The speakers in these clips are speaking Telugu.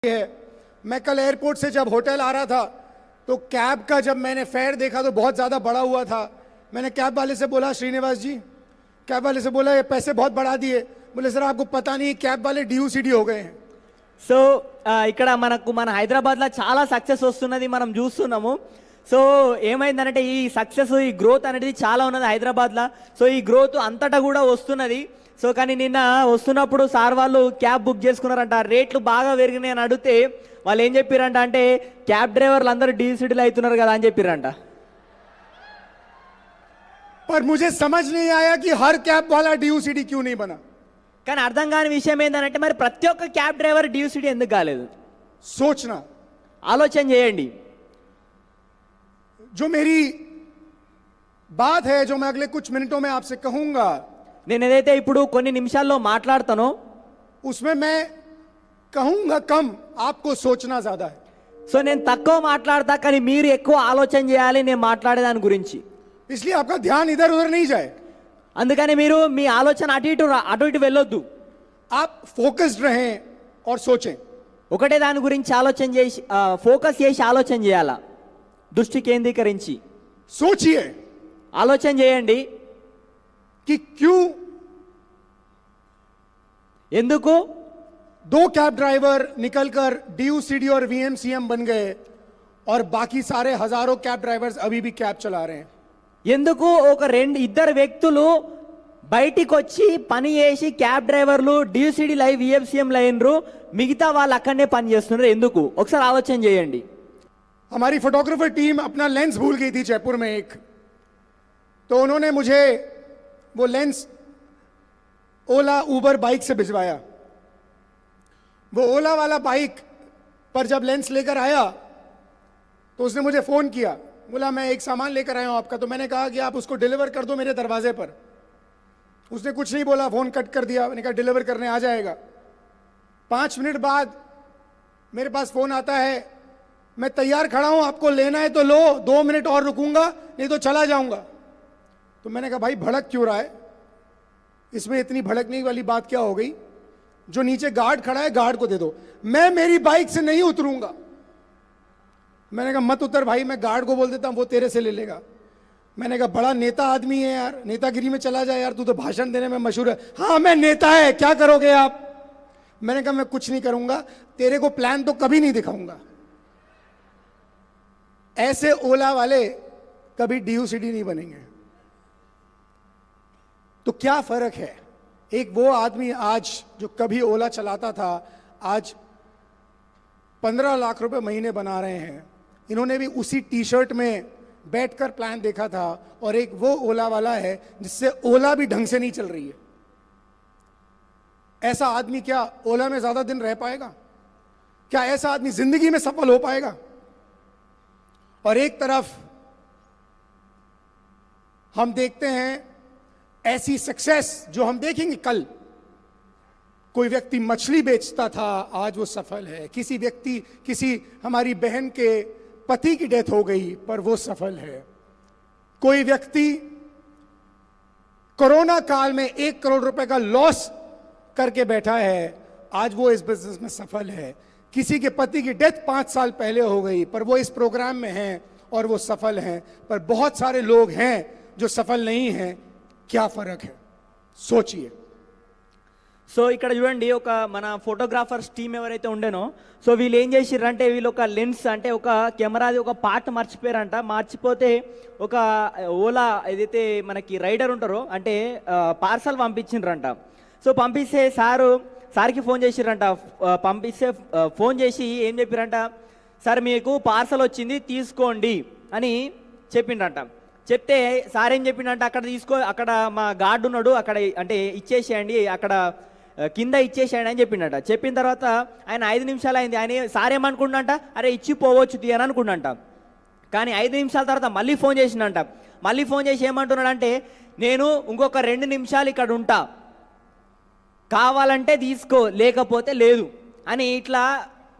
है। मैं कल एयरपोर्ट से जब होटल आ रहा था तो कैब का जब मैंने फेयर देखा तो बहुत ज़्यादा बढ़ा हुआ था। मैंने कैब वाले से बोला, श्रीनिवास जी, कैब वाले से बोला ये पैसे बहुत बढ़ा दिए। बोले सर आपको पता नहीं कैब वाले DUCD हो गए हैं। సో ఇక్కడ మన హైదరాబాద్లో చాలా సక్సెస్ వస్తున్నది మనం చూస్తున్నాము. సో ఏమైందంటే ఈ సక్సెస్ ఈ గ్రోత్ అనేది చాలా ఉన్నది హైదరాబాద్లో. సో ఈ గ్రోత్ అంతటా కూడా వస్తున్నది. సో కానీ నిన్న వస్తున్నప్పుడు సార్ వాళ్ళు క్యాబ్ బుక్ చేసుకున్నారంట, రేట్లు బాగా పెరిగినాయి అని అడిగితే వాళ్ళు ఏం చెప్పారంట అంటే క్యాబ్ డ్రైవర్లు అందరూ DUCDలు అవుతున్నారు కదా అని చెప్పారంట. पर मुझे समझ नहीं आया कि हर कैब वाला DUCD क्यों नहीं बना। కానీ అర్థం కాని విషయం ఏంటంటే మరి ప్రతి ఒక్క క్యాబ్ డ్రైవర్ DUCD ఎందుకు కాలేదు? सोचना, ఆలోచన చేయండి. जो मेरी बात है जो मैं अगले कुछ मिनटों में आपसे कहूंगा, నేను ఏదైతే ఇప్పుడు కొన్ని నిమిషాల్లో మాట్లాడతానో उसमें मैं कहूंगा कम, आपको सोचना ज्यादा है। సో నేను తక్కువ మాట్లాడతా కానీ మీరు ఎక్కువ ఆలోచన చేయాలి నేను మాట్లాడే దాని గురించి. इसलिए आपका ध्यान इधर उधर नहीं जाए, అందుకని మీరు మీ ఆలోచన అటు ఇటు వెళ్ళొద్దు. आप फोकस्ड रहें और सोचें। ఒకటే దాని గురించి ఆలోచన చేసి ఫోకస్ చేసి ఆలోచన చేయాలా, దృష్టి కేంద్రీకరించి सोचिए ఆలోచన చేయండి. कि क्यों ఎందుకు 2 कैब ड्राइवर निकलकर DUCD और VMCM बन गए और बाकी सारे हजारों कैब ड्राइवर्स अभी भी कैब चला रहे हैं। ఎందుకు ఒక ఇద్దరు వ్యక్తులు బయటికి వచ్చి పని చేసి క్యాబ్ డ్రైవర్లు DUCD లైవ్ VMCM లైనరు, మిగతా వాళ్ళు అక్కడనే పని చేస్తున్నారు ఎందుకు? ఒకసారి ఆలోచన చేయండి. हमारी फोटोग्राफर टीम अपना लेंस भूल गई थी जयपुर में एक, तो उन्होंने मुझे वो लेंस ओला उबर बाइक से भिजवाया। वो ओला वाला बाइक पर जब लेंस लेकर आया तो उसने मुझे फोन किया, बोला मैं एक सामान लेकर आया हूं आपका। तो मैंने कहा कि आप उसको डिलीवर कर दो मेरे दरवाजे पर। उसने कुछ नहीं बोला, फोन कट कर दिया। मैंने कहा डिलीवर करने आ जाएगा। 5 मिनट बाद मेरे पास फोन आता है, मैं तैयार खड़ा हूं, आपको लेना है तो लो, 2 मिनट और रुकूंगा नहीं तो चला जाऊंगा। तो मैंने कहा भाई भड़क क्यों रहा है, इसमें इतनी भड़कने वाली बात क्या हो गई? जो नीचे गार्ड खड़ा है गार्ड को दे दो। मैं मेरी बाइक से नहीं उतरूंगा। मैंने कहा मत उतर भाई, मैं गार्ड को बोल देता हूं वो तेरे से ले लेगा। मैंने कहा बड़ा नेता आदमी है यार, नेतागिरी में चला जाए यार, तू तो भाषण देने में मशहूर है। हाँ मैं नेता है, क्या करोगे आप? मैंने कहा मैं कुछ नहीं करूंगा, तेरे को प्लान तो कभी नहीं दिखाऊंगा। ऐसे ओला वाले कभी DUCD नहीं बनेंगे। तो क्या फर्क है? एक वो आदमी आज जो कभी ओला चलाता था आज 15 लाख रुपए महीने बना रहे हैं। इन्होंने भी उसी T-शर्ट में बैठकर प्लान देखा था। और एक वो ओला वाला है जिससे ओला भी ढंग से नहीं चल रही है। ऐसा आदमी क्या ओला में ज्यादा दिन रह पाएगा? क्या ऐसा आदमी जिंदगी में सफल हो पाएगा? और एक तरफ हम देखते हैं ऐसी सक्सेस जो हम देखेंगे कल, कोई व्यक्ति मछली बेचता था आज वो सफल है। किसी व्यक्ति, किसी हमारी बहन के पति की डेथ हो गई पर वो सफल है। कोई व्यक्ति कोरोना काल में 1 करोड़ रुपए का लॉस करके बैठा है, आज वो इस बिजनेस में सफल है। किसी के पति की डेथ 5 साल पहले हो गई पर वो इस प्रोग्राम में हैं और वो सफल हैं। पर बहुत सारे लोग हैं जो सफल नहीं हैं। क्या फर्क है? सोचिए। సో ఇక్కడ చూడండి, ఒక మన ఫోటోగ్రాఫర్స్ టీం ఎవరైతే ఉండేనో, సో వీళ్ళు ఏం చేసిర్రంటే వీళ్ళు ఒక లెన్స్ అంటే ఒక కెమెరాది ఒక పార్ట్ మర్చిపోయారంట. మర్చిపోతే ఒక ఓలా ఏదైతే మనకి రైడర్ ఉంటారో అంటే పార్సల్ పంపించిండ్రంట. సో పంపిస్తే సార్కి ఫోన్ చేసిర్రంట. పంపిస్తే ఫోన్ చేసి ఏం చెప్పారంట, సార్ మీకు పార్సల్ వచ్చింది తీసుకోండి అని చెప్పిండ్రంట. చెప్తే సార్ ఏం చెప్పిండంట, అక్కడ మా గార్డు ఉన్నాడు, అక్కడ అంటే ఇచ్చేసేయండి, అక్కడ కింద ఇచ్చేసేయండి అని చెప్పిండట. చెప్పిన తర్వాత ఆయన 5 నిమిషాలు అయింది. ఆయన సార్ ఏమనుకుంటున్నంట, అరే ఇచ్చిపోవచ్చు అని అనుకున్నంట. కానీ 5 నిమిషాల తర్వాత మళ్ళీ ఫోన్ చేసిండంట. మళ్ళీ ఫోన్ చేసి ఏమంటున్నాడంటే, నేను ఇంకొక 2 నిమిషాలు ఇక్కడ ఉంటా, కావాలంటే తీసుకో లేకపోతే లేదు అని ఇట్లా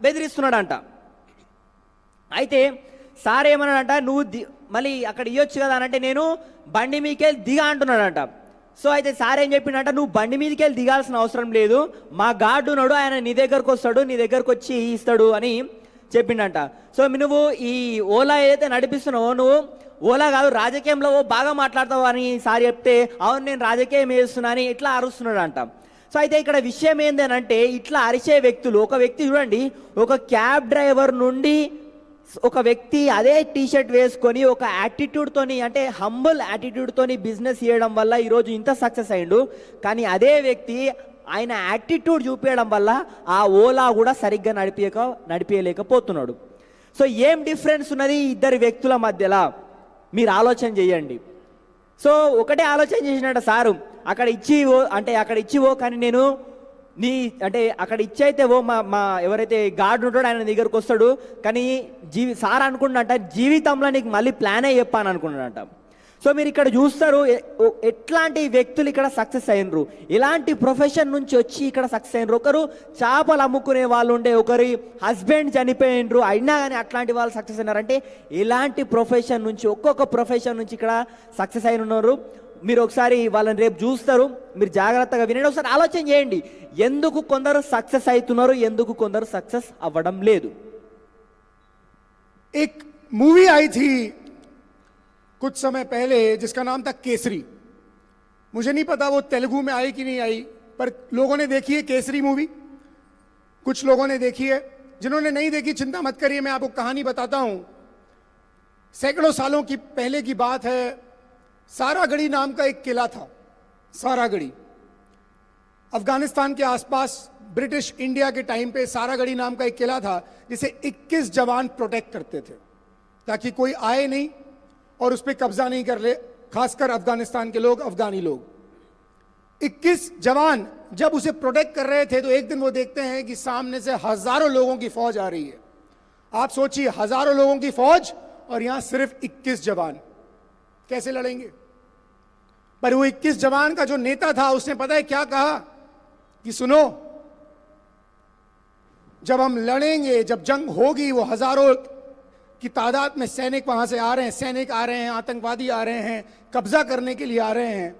బెదిరిస్తున్నాడంట. అయితే సార్ ఏమన్నాడంట, నువ్వు మళ్ళీ అక్కడ ఇవ్వచ్చు కదా అని అంటే నేను బండి మీకే దిగా అంటున్నాడంట. సో అయితే సార్ ఏం చెప్పిండంట, నువ్వు బండి మీదకి వెళ్ళి దిగాల్సిన అవసరం లేదు, మా గార్డు ఉన్నాడు, ఆయన నీ దగ్గరకు వస్తాడు, నీ దగ్గరకు వచ్చి ఇస్తాడు అని చెప్పిండంట. సో నువ్వు ఈ ఓలా ఏదైతే నడిపిస్తున్నావో, నువ్వు ఓలా కాదు రాజకీయంలో బాగా మాట్లాడతావు అని సార్ చెప్తే, అవును నేను రాజకీయం వేస్తున్నా అని ఇట్లా అరుస్తున్నాడు అంట. సో అయితే ఇక్కడ విషయం ఏంటంటే, ఇట్లా అరిచే వ్యక్తులు, ఒక వ్యక్తి చూడండి, ఒక క్యాబ్ డ్రైవర్ నుండి ఒక వ్యక్తి అదే టీషర్ట్ వేసుకొని ఒక యాటిట్యూడ్తోని, అంటే హంబుల్ యాటిట్యూడ్తోని బిజినెస్ చేయడం వల్ల ఈరోజు ఇంత సక్సెస్ అయ్యిండు. కానీ అదే వ్యక్తి ఆయన యాటిట్యూడ్ చూపించడం వల్ల ఆ ఓలా కూడా సరిగ్గా నడిపించలేకపోతున్నాడు. సో ఏం డిఫరెన్స్ ఉన్నది ఇద్దరు వ్యక్తుల మధ్యలో మీరు ఆలోచన చేయండి. సో ఒకటే ఆలోచన చేసినట్ట సారు, అక్కడ ఇచ్చివో కానీ నేను అక్కడ ఇచ్చైతే మా ఎవరైతే గార్డు ఉంటాడో ఆయన దగ్గరకు వస్తాడు, కానీ సార్ అనుకుంటున్నట్ట జీవితంలో నీకు మళ్ళీ ప్లానే చెప్పాను అనుకుంటున్నట్ట. సో మీరు ఇక్కడ చూస్తారు ఎట్లాంటి వ్యక్తులు ఇక్కడ సక్సెస్ అయినరు, ఎలాంటి ప్రొఫెషన్ నుంచి వచ్చి ఇక్కడ సక్సెస్ అయినరు. ఒకరు చేపలు అమ్ముకునే వాళ్ళు ఉండే, ఒకరి హస్బెండ్ చనిపోయినరు, అయినా కానీ అట్లాంటి వాళ్ళు సక్సెస్ అయినారంటే ఎలాంటి ప్రొఫెషన్ నుంచి, ఒక్కొక్క ప్రొఫెషన్ నుంచి ఇక్కడ సక్సెస్ అయిన ఉన్నారు. మీరు ఒకసారి వాళ్ళని రేపు చూస్తారు, మీరు జాగ్రత్తగా వినండి, ఒకసారి ఆలోచన చేయండి, ఎందుకు కొందరు సక్సెస్ అవుతున్నారు, ఎందుకు కొందరు సక్సెస్ అవ్వడం లేదు. एक मूवी आई थी कुछ समय पहले जिसका नाम था केसरी. मुझे नहीं पता वो तेलुगु में आई कि नहीं आई, पर लोगों ने देखी है केसरी मूवी, कुछ लोगों ने देखी है. जिन्होंने नहीं देखी चिंता मत करिए, मैं आपको कहानी बताता हूं. सैकड़ों सालों की पहले की बात है. सारागढ़ी नाम का एक किला था. सारागढ़ी अफगानिस्तान के आसपास ब्रिटिश इंडिया के टाइम पे सारागढ़ी नाम का एक किला था, जिसे 21 जवान प्रोटेक्ट करते थे ताकि कोई आए नहीं और उस पर कब्जा नहीं कर ले, खासकर अफगानिस्तान के लोग, अफगानी लोग. 21 जवान जब उसे प्रोटेक्ट कर रहे थे तो एक दिन वो देखते हैं कि सामने से हजारों लोगों की फौज आ रही है. आप सोचिए, हजारों लोगों की फौज और यहां सिर्फ 21 जवान, कैसे लड़ेंगे? पर वो 21 जवान का जो नेता था उसने पता है क्या कहा कि सुनो, जब हम लड़ेंगे, जब जंग होगी, वो हजारों की तादाद में सैनिक वहां से आ रहे हैं, सैनिक आ रहे हैं, आतंकवादी आ रहे हैं, कब्जा करने के लिए आ रहे हैं,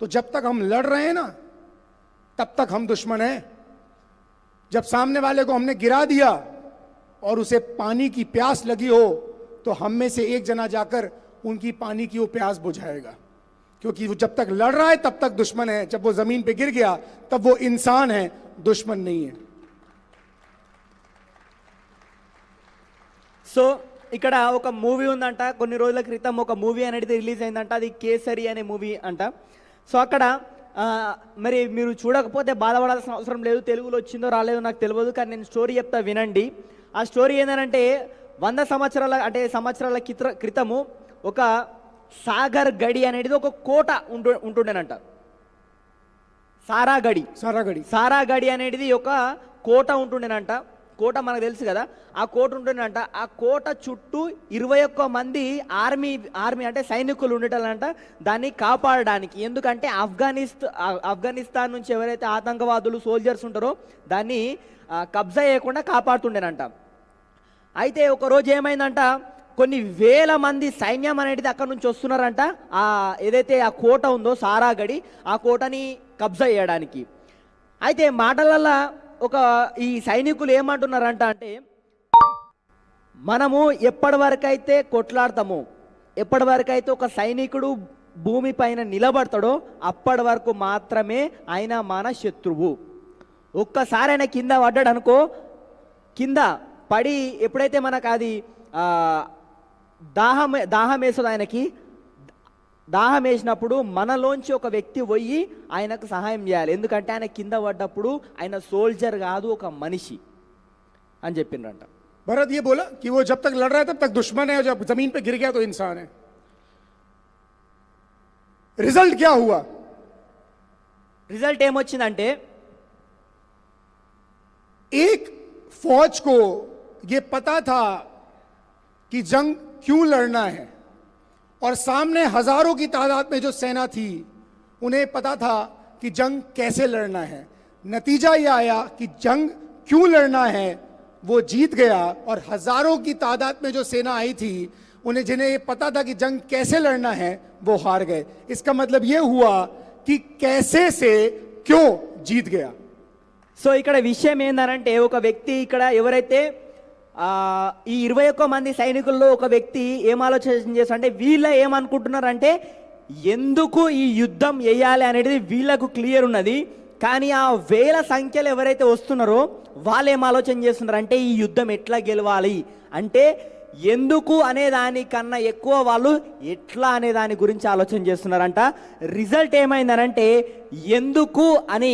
तो जब तक हम लड़ रहे हैं ना तब तक हम दुश्मन हैं. जब सामने वाले को हमने गिरा दिया और उसे पानी की प्यास लगी हो तो हम में से एक जना जाकर उनकी पानी की वो प्यास बुझाएगा, क्योंकि वो जब तक लड़ रहा है तब तक दुश्मन है, जब वो जमीन पे गिर गया तब वो इंसान है, दुश्मन नहीं है. సో ఇక్కడ ఒక మూవీ ఉందంట, కొన్ని రోజుల క్రితం ఒక మూవీ అనేది రిలీజ్ అయిందంట, అది కేసరి అనే మూవీ అంట. సో అక్కడ మరి మీరు చూడకపోతే బాధపడాల్సిన అవసరం లేదు, తెలుగులో వచ్చిందో రాలేదో నాకు తెలియదు, కానీ నేను స్టోరీ చెప్తా వినండి. ఆ స్టోరీ ఏంటంటే 100 సంవత్సరాల క్రితము ఒక సాగర్ గడి అనేది ఒక కోట ఉంటుండేనంట. సారాగడి అనేది ఒక కోట ఉంటుండేనంట. కోట మనకు తెలుసు కదా, ఆ కోట ఉంటుందంట. ఆ కోట చుట్టూ 21 మంది ఆర్మీ అంటే సైనికులు ఉండేటంట దాన్ని కాపాడడానికి. ఎందుకంటే ఆఫ్ఘనిస్తాన్ నుంచి ఎవరైతే ఆతంకవాదులు సోల్జర్స్ ఉంటారో దాన్ని కబ్జా చేయకుండా కాపాడుతుండేనంట. అయితే ఒక రోజు ఏమైందంట, కొన్ని వేల మంది సైన్యం అనేది అక్కడ నుంచి వస్తున్నారంట, ఏదైతే ఆ కోట ఉందో సారాగడి, ఆ కోటని కబ్జా చేయడానికి. అయితే మాటలల్లా ఈ సైనికులు ఏమంటున్నారంట అంటే, మనము ఎప్పటి వరకైతే కొట్లాడతామో, ఎప్పటి వరకైతే ఒక సైనికుడు భూమి పైన నిలబడతాడో అప్పటి వరకు మాత్రమే ఆయన మన శత్రువు. ఒక్కసారి ఆయన కింద పడ్డాడు అనుకో, కింద పడి ఎప్పుడైతే మనకు అది దాహం వేస్తుంది, ఆయనకి దాహం వేసినప్పుడు మనలోంచి ఒక వ్యక్తి పోయి ఆయనకు సహాయం చేయాలి. ఎందుకంటే ఆయన కింద పడ్డప్పుడు ఆయన సోల్జర్ కాదు, ఒక మనిషి అని చెప్పిండ్రంట. भरत ये बोला कि वो जब तक लड़ रहा है तब तक दुश्मन है और जब जमीन पे गिर गया तो इंसान है. रिजल्ट क्या हुआ? रिजल्ट ఏమొచ్చిందంటే, एक फौज को ये पता था कि जंग क्यों लड़ना है और सामने हजारों की तादाद में जो सेना थी उन्हें पता था कि जंग कैसे लड़ना है. नतीजा यह आया कि जंग क्यों लड़ना है वो जीत गया और हजारों की तादाद में जो सेना आई थी जिन्हें पता था कि जंग कैसे लड़ना है वो हार गए. इसका मतलब यह हुआ कि कैसे से क्यों जीत गया। సో ఇక్కడ విషయం ఏందనంటే ఒక వ్యక్తి ఇక్కడ ఎవరైతే ఈ 21 మంది సైనికుల్లో ఒక వ్యక్తి ఏం ఆలోచన చేస్తారు అంటే వీళ్ళ ఏమనుకుంటున్నారంటే ఎందుకు ఈ యుద్ధం వేయాలి అనేది వీళ్ళకు క్లియర్ ఉన్నది. కానీ ఆ వేల సంఖ్యలో ఎవరైతే వస్తున్నారో వాళ్ళు ఏం ఆలోచన చేస్తున్నారు అంటే ఈ యుద్ధం ఎట్లా గెలవాలి అంటే ఎందుకు అనే దానికన్నా ఎక్కువ వాళ్ళు ఎట్లా అనే దాని గురించి ఆలోచన చేస్తున్నారంట. రిజల్ట్ ఏమైందనంటే ఎందుకు అని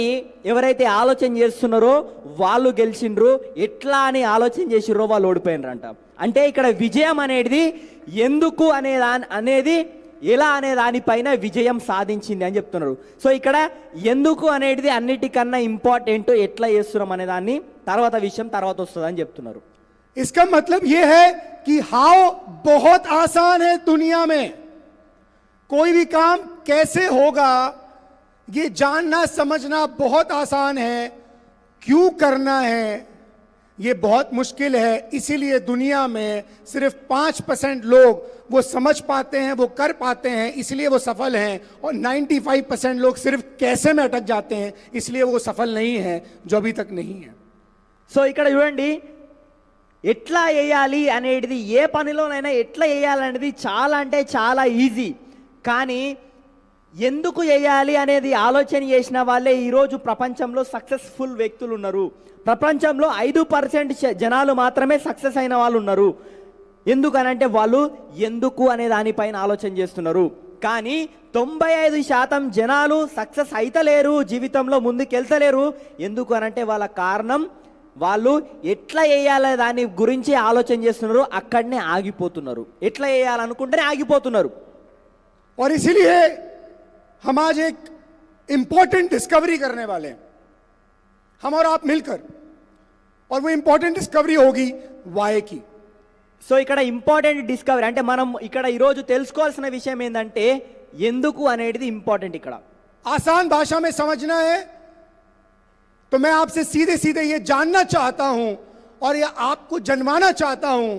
ఎవరైతే ఆలోచన చేస్తున్నారో వాళ్ళు గెలిచిండ్రు, ఎట్లా అని ఆలోచన చేసిర్రో వాళ్ళు ఓడిపోయినరంట. అంటే ఇక్కడ విజయం అనేది ఎందుకు అనేది ఎలా అనే దానిపైన విజయం సాధించింది అని చెప్తున్నారు. సో ఇక్కడ ఎందుకు అనేది అన్నిటికన్నా ఇంపార్టెంట్, ఎట్లా చేస్తున్నాం అనే దాన్ని తర్వాత విషయం తర్వాత వస్తుంది అని చెప్తున్నారు. इसका मतलब यह है कि हाउ बहुत आसान है दुनिया में, कोई भी काम कैसे होगा ये जानना समझना बहुत आसान है, क्यों करना है ये बहुत मुश्किल है. इसीलिए दुनिया में सिर्फ 5% लोग वो समझ पाते हैं, वो कर पाते हैं, इसलिए वो सफल हैं, और 95% लोग सिर्फ कैसे में अटक जाते हैं, इसलिए वो सफल नहीं है, जो अभी तक नहीं है. సో ఇక్కడ చూడండి, ఎట్లా వేయాలి అనేది ఏ పనిలోనైనా ఎట్లా వేయాలనేది చాలా అంటే చాలా ఈజీ. కానీ ఎందుకు వేయాలి అనేది ఆలోచన చేసిన వాళ్ళే ఈరోజు ప్రపంచంలో సక్సెస్ఫుల్ వ్యక్తులు ఉన్నారు. ప్రపంచంలో 5% జనాలు మాత్రమే సక్సెస్ అయిన వాళ్ళు ఉన్నారు. ఎందుకనంటే వాళ్ళు ఎందుకు అనే దానిపైన ఆలోచన చేస్తున్నారు. కానీ 95% జనాలు సక్సెస్ అయితలేరు, జీవితంలో ముందుకెళ్తలేరు. ఎందుకు అనంటే వాళ్ళ కారణం వాళ్ళు ఎట్లా వేయాలి దాని గురించి ఆలోచన చేస్తున్నారు, అక్కడనే ఆగిపోతున్నారు. ఎట్లా వేయాలనుకుంటేనే ఆగిపోతున్నారు. और इसीलिए हम आज एक इंपॉर्टेंट डिस्कवरी करने वाले हैं, हम और आप मिलकर, और वो इंपॉर्टेंट डिस्कवरी होगी वाई की. సో ఇక్కడ ఇంపార్టెంట్ డిస్కవరీ అంటే మనం ఇక్కడ ఈరోజు తెలుసుకోవాల్సిన విషయం ఏంటంటే ఎందుకు అనేది ఇంపార్టెంట్. ఇక్కడ आसान भाषा में समझना है तो मैं आपसे सीधे सीधे ये जानना चाहता हूं और ये आपको जनवाना चाहता हूं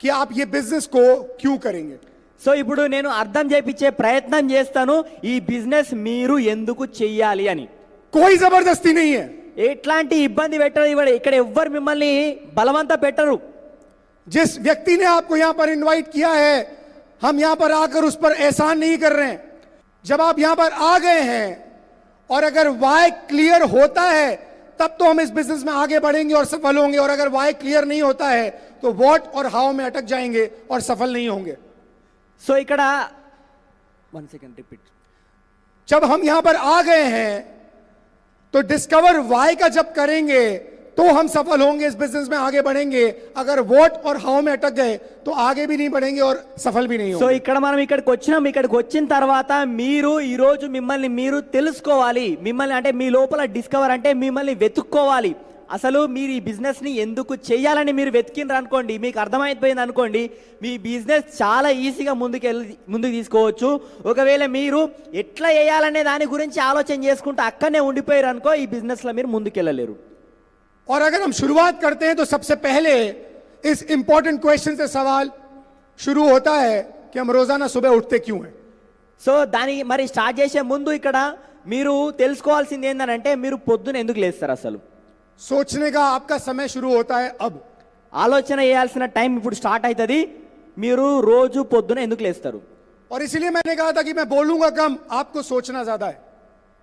कि आप ये बिजनेस को क्यों करेंगे. సో ఇప్పుడు నేను అర్థం చేయించే ప్రయత్నం చేస్తాను ఈ బిజినెస్ మీరు ఎందుకు చెయ్యాలి అని. कोई जबरदस्ती नहीं है, ఎట్లాంటి ఇబ్బంది పెట్టరు. ఇక్కడ ఎవ్వరు మిమ్మల్ని బలవంత పెట్టరు. जिस व्यक्ति ने आपको यहां पर इनवाइट किया है हम यहां पर आकर उस पर एहसान नहीं कर रहे हैं. जब आप यहां पर आ गए हैं और अगर वाई क्लियर होता है तब तो हम इस बिजनेस में आगे बढ़ेंगे और सफल होंगे, और अगर वाई क्लियर नहीं होता है तो व्हाट और हाउ में अटक जाएंगे और सफल नहीं होंगे. సో ఇక్కడ 1 సెకండ్ రిపీట్. जब हम यहां पर आ गए हैं तो डिस्कवर वाई का जब करेंगे तो हम सफल होंगे, इस बिजनेस में आगे बढ़ेंगे. अगर व्हाट और हाउ में अटक गए तो आगे भी नहीं बढ़ेंगे और सफल भी नहीं సో होंगे. ఇక్కడ మనం ఇక్కడికి వచ్చినాం. ఇక్కడికి వచ్చిన తర్వాత మీరు ఈరోజు మిమ్మల్ని మీరు తెలుసుకోవాలి. మిమ్మల్ని అంటే మీ లోపల డిస్కవర్ అంటే మిమ్మల్ని వెతుక్కోవాలి. అసలు మీరు ఈ బిజినెస్ని ఎందుకు చేయాలని మీరు వెతికినారు అనుకోండి, మీకు అర్థమైపోయింది అనుకోండి, మీ బిజినెస్ చాలా ఈజీగా ముందుకు తీసుకోవచ్చు. ఒకవేళ మీరు ఎట్లా వేయాలనే దాని గురించి ఆలోచన చేసుకుంటూ అక్కడనే ఉండిపోయారు అనుకో, ఈ బిజినెస్లో మీరు ముందుకెళ్ళలేరు. और अगर हम शुरुआत करते हैं तो सबसे पहले इस इंपॉर्टेंट क्वेश्चन से सवाल शुरू होता है कि हम रोजाना सुबह उठते क्यों हैं. సో దాని మరి స్టార్ట్ చేసే ముందు ఇక్కడ మీరు తెలుసుకోవాల్సింది ఏంటంటే మీరు పొద్దున ఎందుకు లేస్తారు. అసలు सोचने का आपका समय शुरू होता है अब. ఆలోచన చేయాల్సిన టైం ఇప్పుడు స్టార్ట్ అవుతుంది. మీరు రోజు పొద్దున ఎందుకు లేస్తారు. और इसीलिए मैंने कहा था कि मैं बोलूंगा कम, आपको सोचना ज्यादा है.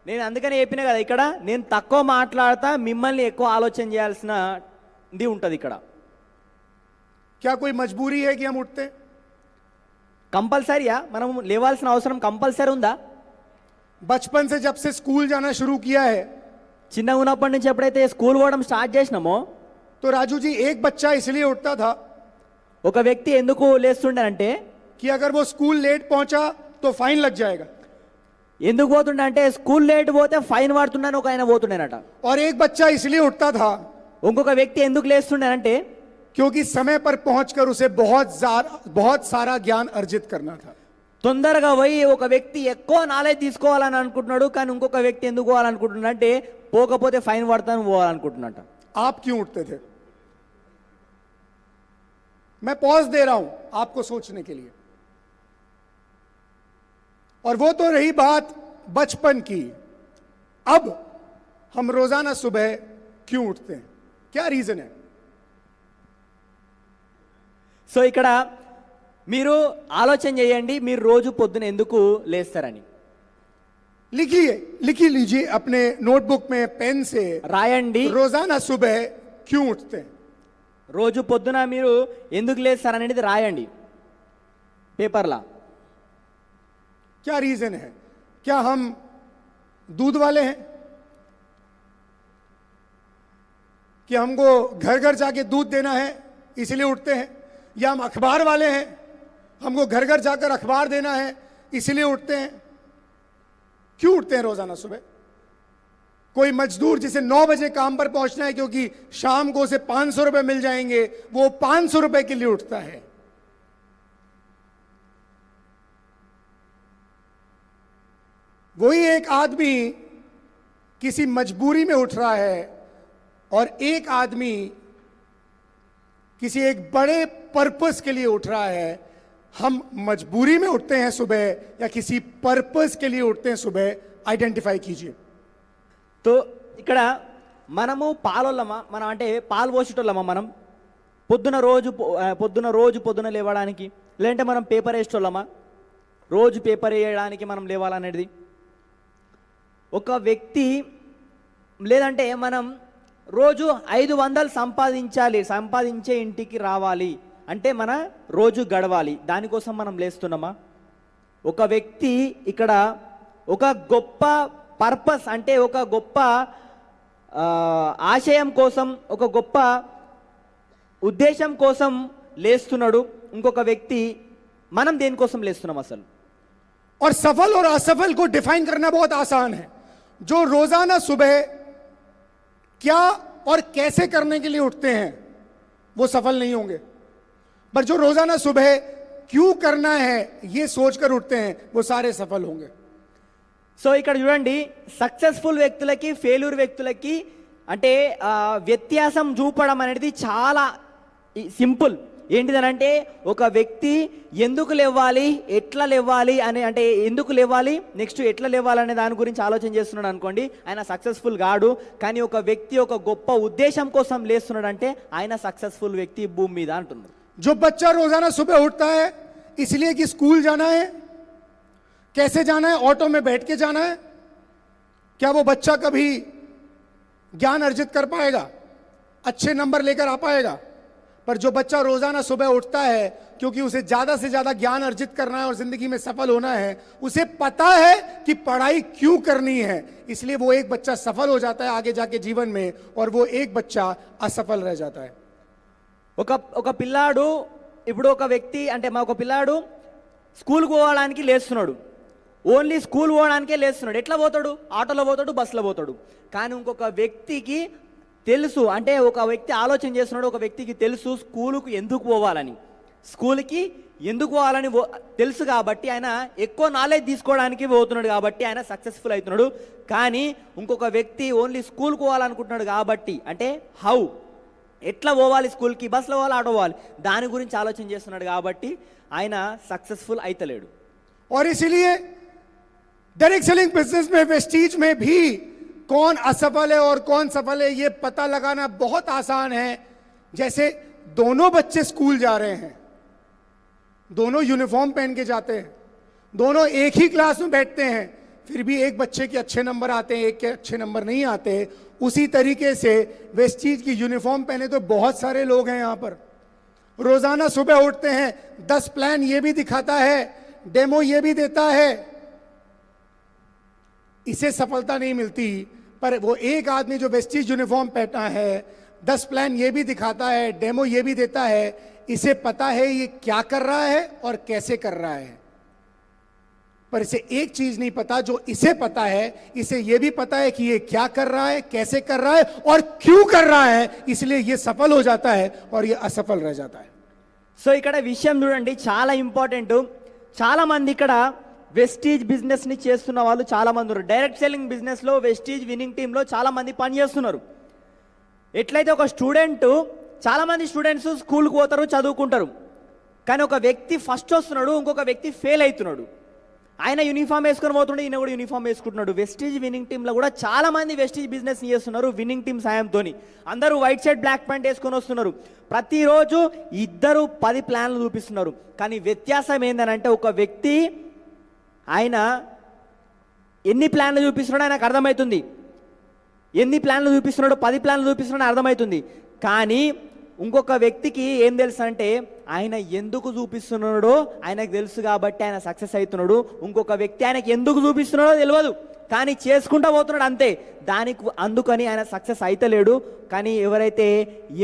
నేను అందుకనే చెప్పిన కదా, ఇక్కడ నేను తక్కువ మాట్లాడతా, మిమ్మల్ని ఎక్కువ ఆలోచన చేయాల్సినది ఉంటుంది. ఇక్కడ क्या कोई मजबूरी है कि हम उठते हैं? కంపల్సరీయా మనం లేవాల్సిన అవసరం కంపల్సరీ ఉందా? बचपन से जब से स्कूल जाना शुरू किया है చిన్నగా ఉన్నప్పటి నుంచి ఎప్పుడైతే స్కూల్ పోవడం స్టార్ట్ చేసినామో तो राजू जी एक बच्चा इसलिए उठता था ఒక వ్యక్తి ఎందుకు లేస్తుండేనంటే कि अगर वो स्कूल लेट पहुंचा तो फाइन लग जाएगा. ఎందుకు పోతుండే అంటే స్కూల్ లేట్ పోతే ఫైన్ పడుతుండని ఒక ఆయన పోతుండేనట. और एक बच्चा इसलिए उठता था ఇంకొక వ్యక్తి ఎందుకు లేస్తుండేనంటే क्योंकि समय पर पहुंचकर उसे बहुत सारा ज्ञान अर्जित करना था. తొందరగా పోయి ఒక వ్యక్తి ఎక్కువ నాలెడ్జ్ తీసుకోవాలని అనుకుంటున్నాడు. కానీ ఇంకొక వ్యక్తి ఎందుకు పోవాలనుకుంటున్నాడు అంటే పోకపోతే ఫైన్ పడతాను పోవాలనుకుంటున్నట. आप क्यों उठते थे? मैं पॉज दे रहा हूं आपको सोचने के लिए. और वो तो रही बात बचपन की। अब हम रोजाना सुबह क्यों उठते हैं, क्या रीजन है? సో ఇక్కడ మీరు ఆలోచన చేయండి, మీరు రోజు పొద్దున ఎందుకు లేస్తారని लिखिए, लिख लीजिए अपने नोटबुक में पेन से, రాయండి. रोजाना सुबह क्यों उठते हैं। రోజు పొద్దున మీరు ఎందుకు లేస్తారనేది రాయండి పేపర్లా. क्या रीजन है? क्या हम दूध वाले हैं कि हमको घर घर जाके दूध देना है इसलिए उठते हैं, या हम अखबार वाले हैं हमको घर घर जाकर अखबार देना है इसलिए उठते हैं? क्यों उठते हैं रोजाना सुबह? कोई मजदूर जिसे 9 बजे काम पर पहुंचना है क्योंकि शाम को उसे 500 रुपए मिल जाएंगे, वो 500 रुपए के लिए उठता है। वही एक आदमी किसी मजबूरी में उठ रहा है और एक आदमी किसी एक बड़े पर्पस के लिए उठ रहा है। हम मजबूरी में उठते हैं सुबह या किसी पर्पस के लिए उठते हैं सुबह, आइडेंटिफाई कीजिए। తో ఇక్కడ మనము పాలోళ్ళమా, మనం అంటే పాలు పోసేటోళ్ళమా మనం పొద్దున లేవడానికి, లేదంటే మనం పేపర్ వేసేటోళ్ళమా రోజు పేపర్ వేయడానికి మనం లేవాలనేది ఒక వ్యక్తి, లేదంటే మనం రోజు 500 సంపాదించే ఇంటికి రావాలి అంటే మన రోజు గడవాలి, దానికోసం మనం లేస్తున్నామా? ఒక వ్యక్తి ఇక్కడ ఒక గొప్ప పర్పస్ అంటే ఒక గొప్ప ఆశయం కోసం, ఒక గొప్ప ఉద్దేశం కోసం లేస్తున్నాడు. ఇంకొక వ్యక్తి మనం దేనికోసం లేస్తున్నాం అసలు? और सफल और असफल को डिफाइन करना बहुत आसान है। जो रोजाना सुबह क्या और कैसे करने के लिए उठते हैं वो सफल नहीं होंगे, पर जो रोजाना सुबह क्यों करना है ये सोचकर उठते हैं वो सारे सफल होंगे। సో ఇక్కడ చూడండి, సక్సెస్ఫుల్ వ్యక్తులకి ఫెయిల్యూర్ వ్యక్తులకి అంటే వ్యత్యాసం చూపడం అనేది చాలా సింపుల్. ఏంటిదనంటే ఒక వ్యక్తి ఎందుకు లేవాలి, ఎట్లా లేవాలి అని, అంటే ఎందుకు లేవాలి, నెక్స్ట్ ఎట్లా లేవాలి అనే దాని గురించి ఆలోచన చేస్తున్నాడు అనుకోండి, ఆయన సక్సెస్ఫుల్ కాడు. కానీ ఒక వ్యక్తి ఒక గొప్ప ఉద్దేశం కోసం లేస్తున్నాడు అంటే ఆయన సక్సెస్ఫుల్ వ్యక్తి భూమి మీద అంటున్నారు. जो बच्चा रोजाना सुबह उठता है इसलिए कि स्कूल जाना है, कैसे जाना है, ऑटो में बैठ के जाना है, क्या वो बच्चा कभी ज्ञान अर्जित कर पाएगा, अच्छे नंबर लेकर आ पाएगा? पर जो बच्चा रोजाना सुबह उठता है क्योंकि उसे ज्यादा से ज्यादा ज्ञान अर्जित करना है और जिंदगी में सफल होना है, उसे पता है कि पढ़ाई क्यों करनी है, इसलिए वो एक बच्चा सफल हो जाता है आगे जाके जीवन में और वो एक बच्चा असफल रह जाता है। ఒక పిల్లాడు, ఇప్పుడు ఒక వ్యక్తి అంటే ఒక పిల్లాడు స్కూల్కి పోవడానికి లేస్తున్నాడు, ఓన్లీ స్కూల్ పోవడానికే లేస్తున్నాడు. ఎట్లా పోతాడు? ఆటోలో పోతాడు, బస్సులో పోతాడు. కానీ ఇంకొక వ్యక్తికి తెలుసు, అంటే ఒక వ్యక్తి ఆలోచన చేస్తున్నాడు, ఒక వ్యక్తికి తెలుసు స్కూలుకు ఎందుకు పోవాలని, స్కూల్కి ఎందుకు పోవాలని తెలుసు కాబట్టి ఆయన ఎక్కువ నాలెడ్జ్ తీసుకోవడానికి పోతున్నాడు కాబట్టి ఆయన సక్సెస్ఫుల్ అవుతున్నాడు. కానీ ఇంకొక వ్యక్తి ఓన్లీ స్కూల్కి పోవాలనుకుంటున్నాడు కాబట్టి, అంటే హౌ, ఎట్లా పోవాలి, స్కూల్కి బస్సులో పోవాలి, ఆటో పోవాలి, దాని గురించి ఆలోచన చేస్తున్నాడు కాబట్టి ఆయన సక్సెస్ఫుల్ అవుతలేడు. और इसीलिए डायरेक्ट सेलिंग बिजनेस में, वेस्टीज में भी कौन असफल है और कौन सफल है ये पता लगाना बहुत आसान है। जैसे दोनों बच्चे स्कूल जा रहे हैं, दोनों यूनिफॉर्म पहन के जाते हैं, दोनों एक ही क्लास में बैठते हैं, फिर भी एक बच्चे के अच्छे नंबर आते हैं, एक के अच्छे नंबर नहीं आते। उसी तरीके से वेस्टीज की यूनिफॉर्म पहने तो बहुत सारे लोग हैं यहां पर, रोजाना सुबह उठते हैं, 10 प्लान ये भी दिखाता है, डेमो ये भी देता है, इसे सफलता नहीं मिलती। पर वो एक आदमी जो वेस्टीज यूनिफॉर्म पहना है, 10 प्लान ये भी दिखाता है, डेमो ये भी देता है, इसे पता है ये क्या कर रहा है और कैसे कर रहा है। पर इसे एक चीज नहीं पता जो इसे पता है, इसे ये भी पता है कि ये क्या कर रहा है, कैसे कर रहा है और क्यों कर रहा है, इसलिए ये सफल हो जाता है और ये असफल रह जाता है। సో ఇక్కడ విషయం చూడండి, చాలా ఇంపార్టెంట్. చాలా మంది ఇక్కడ వెస్టీజ్ బిజినెస్ని చేస్తున్న వాళ్ళు చాలా మంది ఉన్నారు. డైరెక్ట్ సెల్లింగ్ బిజినెస్లో వెస్టీజ్ విన్నింగ్ టీంలో చాలా మంది పని చేస్తున్నారు. ఎట్లయితే ఒక స్టూడెంట్, చాలా మంది స్టూడెంట్స్ స్కూల్కి పోతారు, చదువుకుంటారు, కానీ ఒక వ్యక్తి ఫస్ట్ వస్తున్నాడు, ఇంకొక వ్యక్తి ఫెయిల్ అవుతున్నాడు. ఆయన యూనిఫామ్ వేసుకొని పోతుండే, ఈయన కూడా యూనిఫామ్ వేసుకుంటున్నాడు. వెస్టీజ్ విన్నింగ్ టీంలో కూడా చాలా మంది వెస్టీజ్ బిజినెస్ చేస్తున్నారు విన్నింగ్ టీం సాయంతో. అందరూ వైట్ షర్ట్ బ్లాక్ ప్యాంట్ వేసుకొని వస్తున్నారు. ప్రతిరోజు ఇద్దరు 10 ప్లాన్లు చూపిస్తున్నారు. కానీ వ్యత్యాసం ఏంటంటే ఒక వ్యక్తి ఆయన ఎన్ని ప్లాన్లు చూపిస్తున్నాడో ఆయనకు అర్థమవుతుంది. ఎన్ని ప్లాన్లు చూపిస్తున్నాడో 10 ప్లాన్లు చూపిస్తున్నాడో అర్థమవుతుంది. కానీ ఇంకొక వ్యక్తికి ఏం తెలుసు అంటే ఆయన ఎందుకు చూపిస్తున్నాడో ఆయనకు తెలుసు కాబట్టి ఆయన సక్సెస్ అవుతున్నాడు. ఇంకొక వ్యక్తి ఆయనకి ఎందుకు చూపిస్తున్నాడో తెలియదు కానీ చేసుకుంటూ పోతున్నాడు అంతే. అందుకని ఆయన సక్సెస్ అవుతలేడు. కానీ ఎవరైతే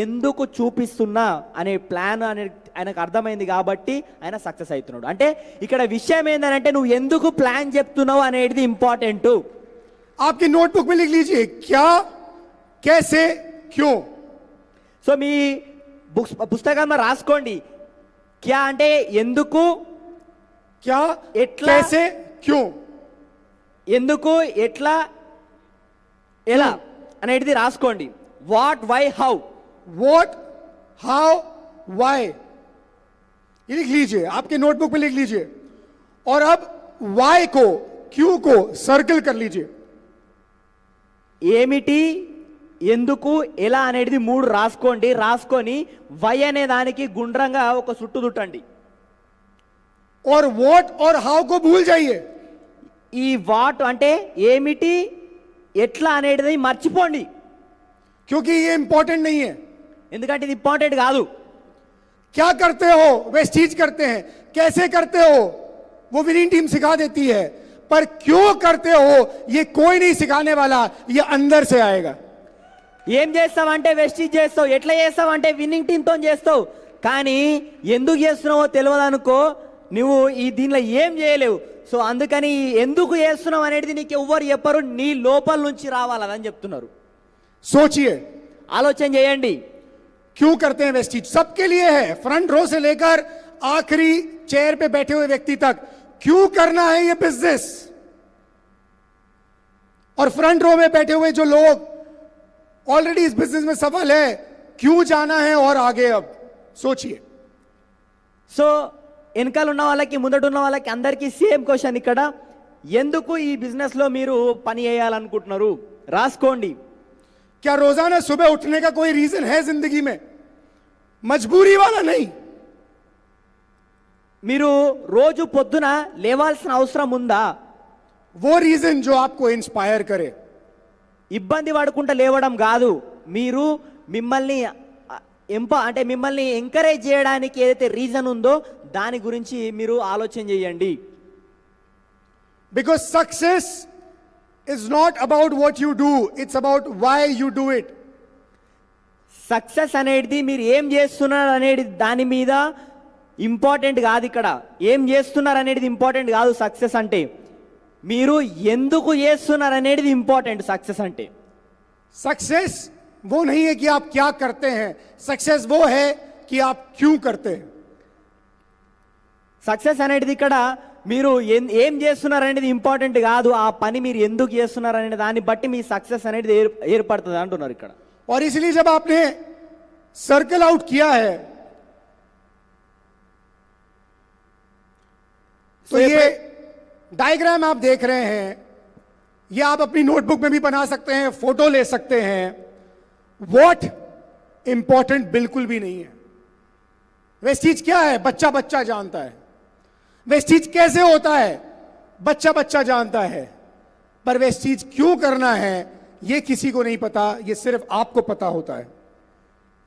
ఎందుకు చూపిస్తున్నా అనే ప్లాన్ అనే ఆయనకు అర్థమైంది కాబట్టి ఆయన సక్సెస్ అవుతున్నాడు. అంటే ఇక్కడ విషయం ఏంటంటే నువ్వు ఎందుకు ప్లాన్ చెప్తున్నావు అనేది ఇంపార్టెంట్. आपकी नोटबुक में लिख लीजिए क्या, कैसे, क्यों. సో మీ పుస్తకంలో రాసుకోండి. క్యా అంటే ఎందుకు, क्या, ఎట్లా, कैसे, क्यों. ఎందుకు, ఎట్లా, ఎలా అనేది రాసుకోండి. What, why, how. What, how, why. ये लिख लीजिए, आपके नोटबुक में लिख लीजिए. और अब why को, क्यों को सर्कल कर लीजिए. ఏమిటి, ఎందుకు, ఎలా అనేది 3 రాసుకోండి. రాసుకొని వై అనే దానికి గుండ్రంగా ఒక చుట్టు చుట్టండి. और what और how को भूल जाइए. ఈ వాట్ అంటే ఏమిటి, ఎట్లా అనేది మర్చిపోండి. क्योंकि ये इंपॉर्टेंट नहीं है. ఎందుకంటే ఇది ఇంపార్టెంట్ కాదు. क्या करते हो वेस्टीज करते हैं, कैसे करते हो वो विनिंग टीम सिखा देती है, पर क्यों करते हो ये कोई नहीं सिखाने वाला, ये अंदर से आएगा. ఏం చేస్తావంటే వెస్టీజ్ చేస్తావు, ఎట్లా చేస్తావంటే విన్నింగ్ టీంతో చేస్తావు. కానీ ఎందుకు చేస్తున్నావో తెలియదు అనుకో, నువ్వు దీనిలో ఏం చేయలేవు. సో అందుకని ఎందుకు చేస్తున్నావు అనేది నీకు ఎవ్వరు చెప్పరు, నీ లోపల నుంచి రావాలని చెప్తున్నారు. सोचिए ఆలోచన చేయండి. क्यों करते हैं वेस्टीज, सबके लिए है, फ्रंट रो से लेकर आखिरी चेयर पे बैठे हुए व्यक्ति तक. क्यों करना है ये बिजनेस. और फ्रंट रो में बैठे हुए जो लोग ऑलरेडी इस बिजनेस में सफल है, क्यों जाना है और आगे. अब सोचिए. సో వెనకాల ఉన్న వాళ్ళకి ముందట ఉన్న వాళ్ళకి అందరికీ సేమ్ క్వశ్చన్ ఇక్కడ. ఎందుకు ఈ బిజినెస్లో మీరు పని చేయాలనుకుంటున్నారు రాసుకోండి. क्या रोजाना सुबह उठने का कोई रीजन है जिंदगी में, मजबूरी वाला नहीं. మీరు రోజు పొద్దున లేవాల్సిన అవసరం ఉందా. वो रीजन जो आपको इंस्पायर करे. ఇబ్బంది పడుకుంటూ లేవడం కాదు, మీరు మిమ్మల్ని అంటే మిమ్మల్ని ఎంకరేజ్ చేయడానికి ఏదైతే రీజన్ ఉందో దాని గురించి మీరు ఆలోచన చేయండి. Because success is not about what you do, it's about why you do it. Success అనేది మీరు ఏం చేస్తున్నారు అనేది దాని మీద ఇంపార్టెంట్ కాదు. ఇక్కడ ఏం చేస్తున్నారు అనేది ఇంపార్టెంట్ కాదు. సక్సెస్ అంటే మీరు ఎందుకు చేస్తున్నారు అనేది ఇంపార్టెంట్. సక్సెస్ అంటే सक्सेस वो नहीं है कि आप क्या करते हैं, सक्सेस वो है कि आप क्यों करते हैं. సక్సెస్ అనేది ఇక్కడ మీరు ఏం చేస్తున్నారు అనేది ఇంపార్టెంట్ కాదు, ఆ పని మీరు ఎందుకు చేస్తున్నారు అనే దాన్ని బట్టి మీ సక్సెస్ అనేది ఏర్పడుతుంది అంటున్నారు ఇక్కడ. और इसलिए जब आपने सर्कल आउट किया है तो ये डायग्राम आप देख रहे हैं, ये आप अपनी नोटबुक में भी बना सकते हैं, फोटो ले सकते हैं. वॉट इंपॉर्टेंट बिल्कुल भी नहीं है. वेस्टीज क्या है बच्चा बच्चा जानता है. वेस्टीज कैसे होता है बच्चा बच्चा जानता है, पर वेस्टीज क्यों करना है ये किसी को नहीं पता, ये सिर्फ आपको पता होता है.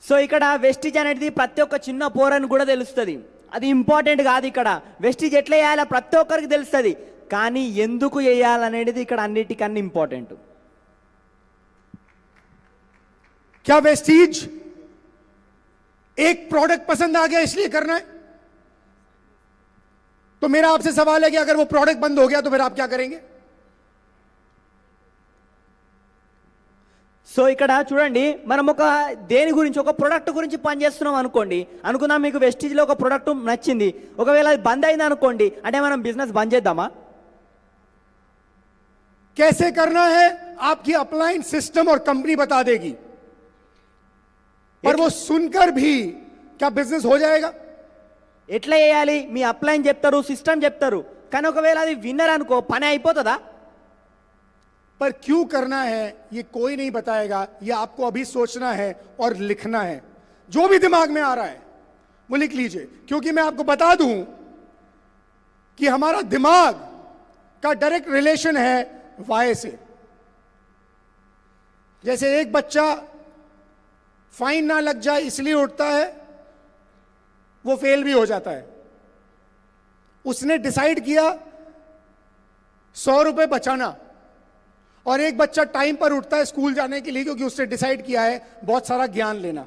సో ఇక్కడ వెస్టీజ్ అనేది ప్రతి ఒక్క చిన్న పోరని కూడా తెలుస్తుంది. అది ఇంపార్టెంట్ కాదు. ఇక్కడ వెస్టీజ్ ఎట్లా చేయాలో ప్రతి ఒక్కరికి తెలుస్తుంది, కానీ ఎందుకు చేయాలనేది ఇక్కడ అన్నిటికన్నా ఇంపార్టెంట్. क्या वेस्टीज एक प्रोडक्ट पसंद आ गया इसलिए करना है. तो मेरा आपसे सवाल है कि अगर वो प्रोडक्ट बंद हो गया तो फिर आप क्या करेंगे. సో ఇక్కడ చూడండి, మనం ఒక దేని గురించి ఒక ప్రోడక్ట్ గురించి పనిచేస్తున్నాం అనుకోండి. అనుకుందాం మీకు వెస్టీజ్లో ఒక ప్రోడక్ట్ నచ్చింది, ఒకవేళ అది బంద్ అయింది అనుకోండి, అంటే మనం బిజినెస్ బంద్ చేద్దామా. कैसे करना है आपकी अपलाइन सिस्टम और कंपनी बता देगी, पर वो सुनकर भी क्या बिजनेस हो जाएगा. ఎట్లా చేయాలి మీ అప్లైన్ చెప్తారు, సిస్టమ్ చెప్తారు, కానీ ఒకవేళ అది విన్నర్ అనుకో పని అయిపోతుందా? पर क्यों करना है ये कोई नहीं बताएगा, ये आपको अभी सोचना है और लिखना है। जो भी दिमाग में आ रहा है वो लिख लीजिए, क्योंकि मैं आपको बता दूं कि हमारा दिमाग का डायरेक्ट रिलेशन है वाय से। जैसे एक बच्चा फाइन ना लग जाए इसलिए उठता है, वो फेल भी हो जाता है। उसने डिसाइड किया 100 रुपए बचाना, और एक बच्चा टाइम पर उठता है स्कूल जाने के लिए क्योंकि उसने डिसाइड किया है बहुत सारा ज्ञान लेना।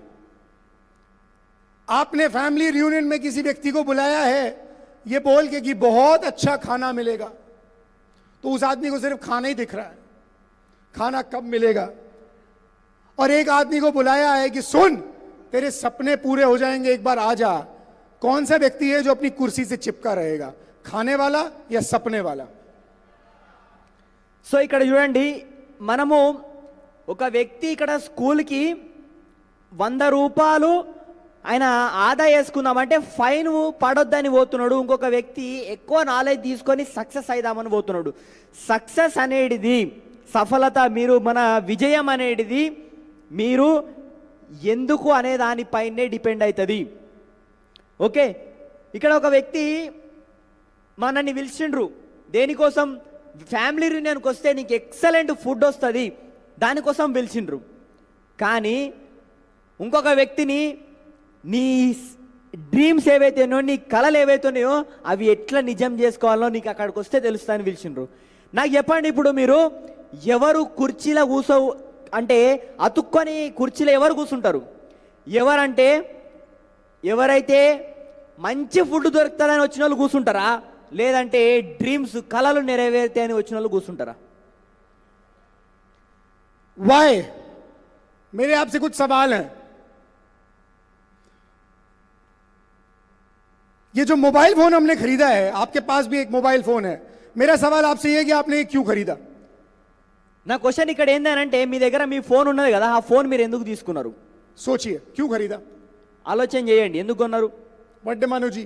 आपने फैमिली रियूनियन में किसी व्यक्ति को बुलाया है ये बोल के कि बहुत अच्छा खाना मिलेगा, तो उस आदमी को सिर्फ खाना ही दिख रहा है, खाना कब मिलेगा। और एक आदमी को बुलाया है कि सुन तेरे सपने पूरे हो जाएंगे, एक बार आ जा। कौन सा व्यक्ति है जो अपनी कुर्सी से चिपका रहेगा, खाने वाला या सपने वाला? సో ఇక్కడ చూడండి, మనము ఒక వ్యక్తి ఇక్కడ స్కూల్కి 100 రూపాయలు ఆయన ఆదా చేసుకుందామంటే ఫైన్ పడొద్దని పోతున్నాడు. ఇంకొక వ్యక్తి ఎక్కువ నాలెడ్జ్ తీసుకొని సక్సెస్ అయిదామని పోతున్నాడు. సక్సెస్ అనేది సఫలత, మీరు మన విజయం అనేది మీరు ఎందుకు అనే దానిపైనే డిపెండ్ అవుతుంది. ఓకే, ఇక్కడ ఒక వ్యక్తి మనల్ని పిలిచిండ్రు దేనికోసం? ఫ్యామిలీ యూనియన్కి వస్తే నీకు ఎక్సలెంట్ ఫుడ్ వస్తుంది దానికోసం పిలిచిండ్రు. కానీ ఇంకొక వ్యక్తిని నీ డ్రీమ్స్ ఏవైతే ఉన్నాయో, నీ కళలు ఏవైతే ఉన్నాయో అవి ఎట్లా నిజం చేసుకోవాలో నీకు అక్కడికి వస్తే తెలుస్తాయని పిలిచిండ్రు. నాకు చెప్పండి, ఇప్పుడు మీరు ఎవరు కుర్చీలో అంటే అతుక్కొని కుర్చీలో ఎవరు కూర్చుంటారు? ఎవరంటే ఎవరైతే మంచి ఫుడ్ దొరుకుతుందని వచ్చిన వాళ్ళు కూర్చుంటారా, లేదంటే డ్రీమ్స్ కళలు నెరవేరుతాయి అని వచ్చిన వాళ్ళు కూర్చుంటారా? वाई मेरे आपसे कुछ सवाल हैं। ये जो मोबाइल फोन हमने खरीदा है, आपके पास भी एक मोबाइल फोन है, मेरा सवाल आपसे ये है कि आपने ये क्यों खरीदा? నా క్వశ్చన్ ఇక్కడ ఏంటంటే, మీ దగ్గర మీ ఫోన్ ఉన్నది కదా, ఆ ఫోన్ మీరు ఎందుకు తీసుకున్నారు? सोचिए क्यों खरीदा, ఆలోచన చేయండి, ఎందుకు కొన్నారు? बड्डे मानो जी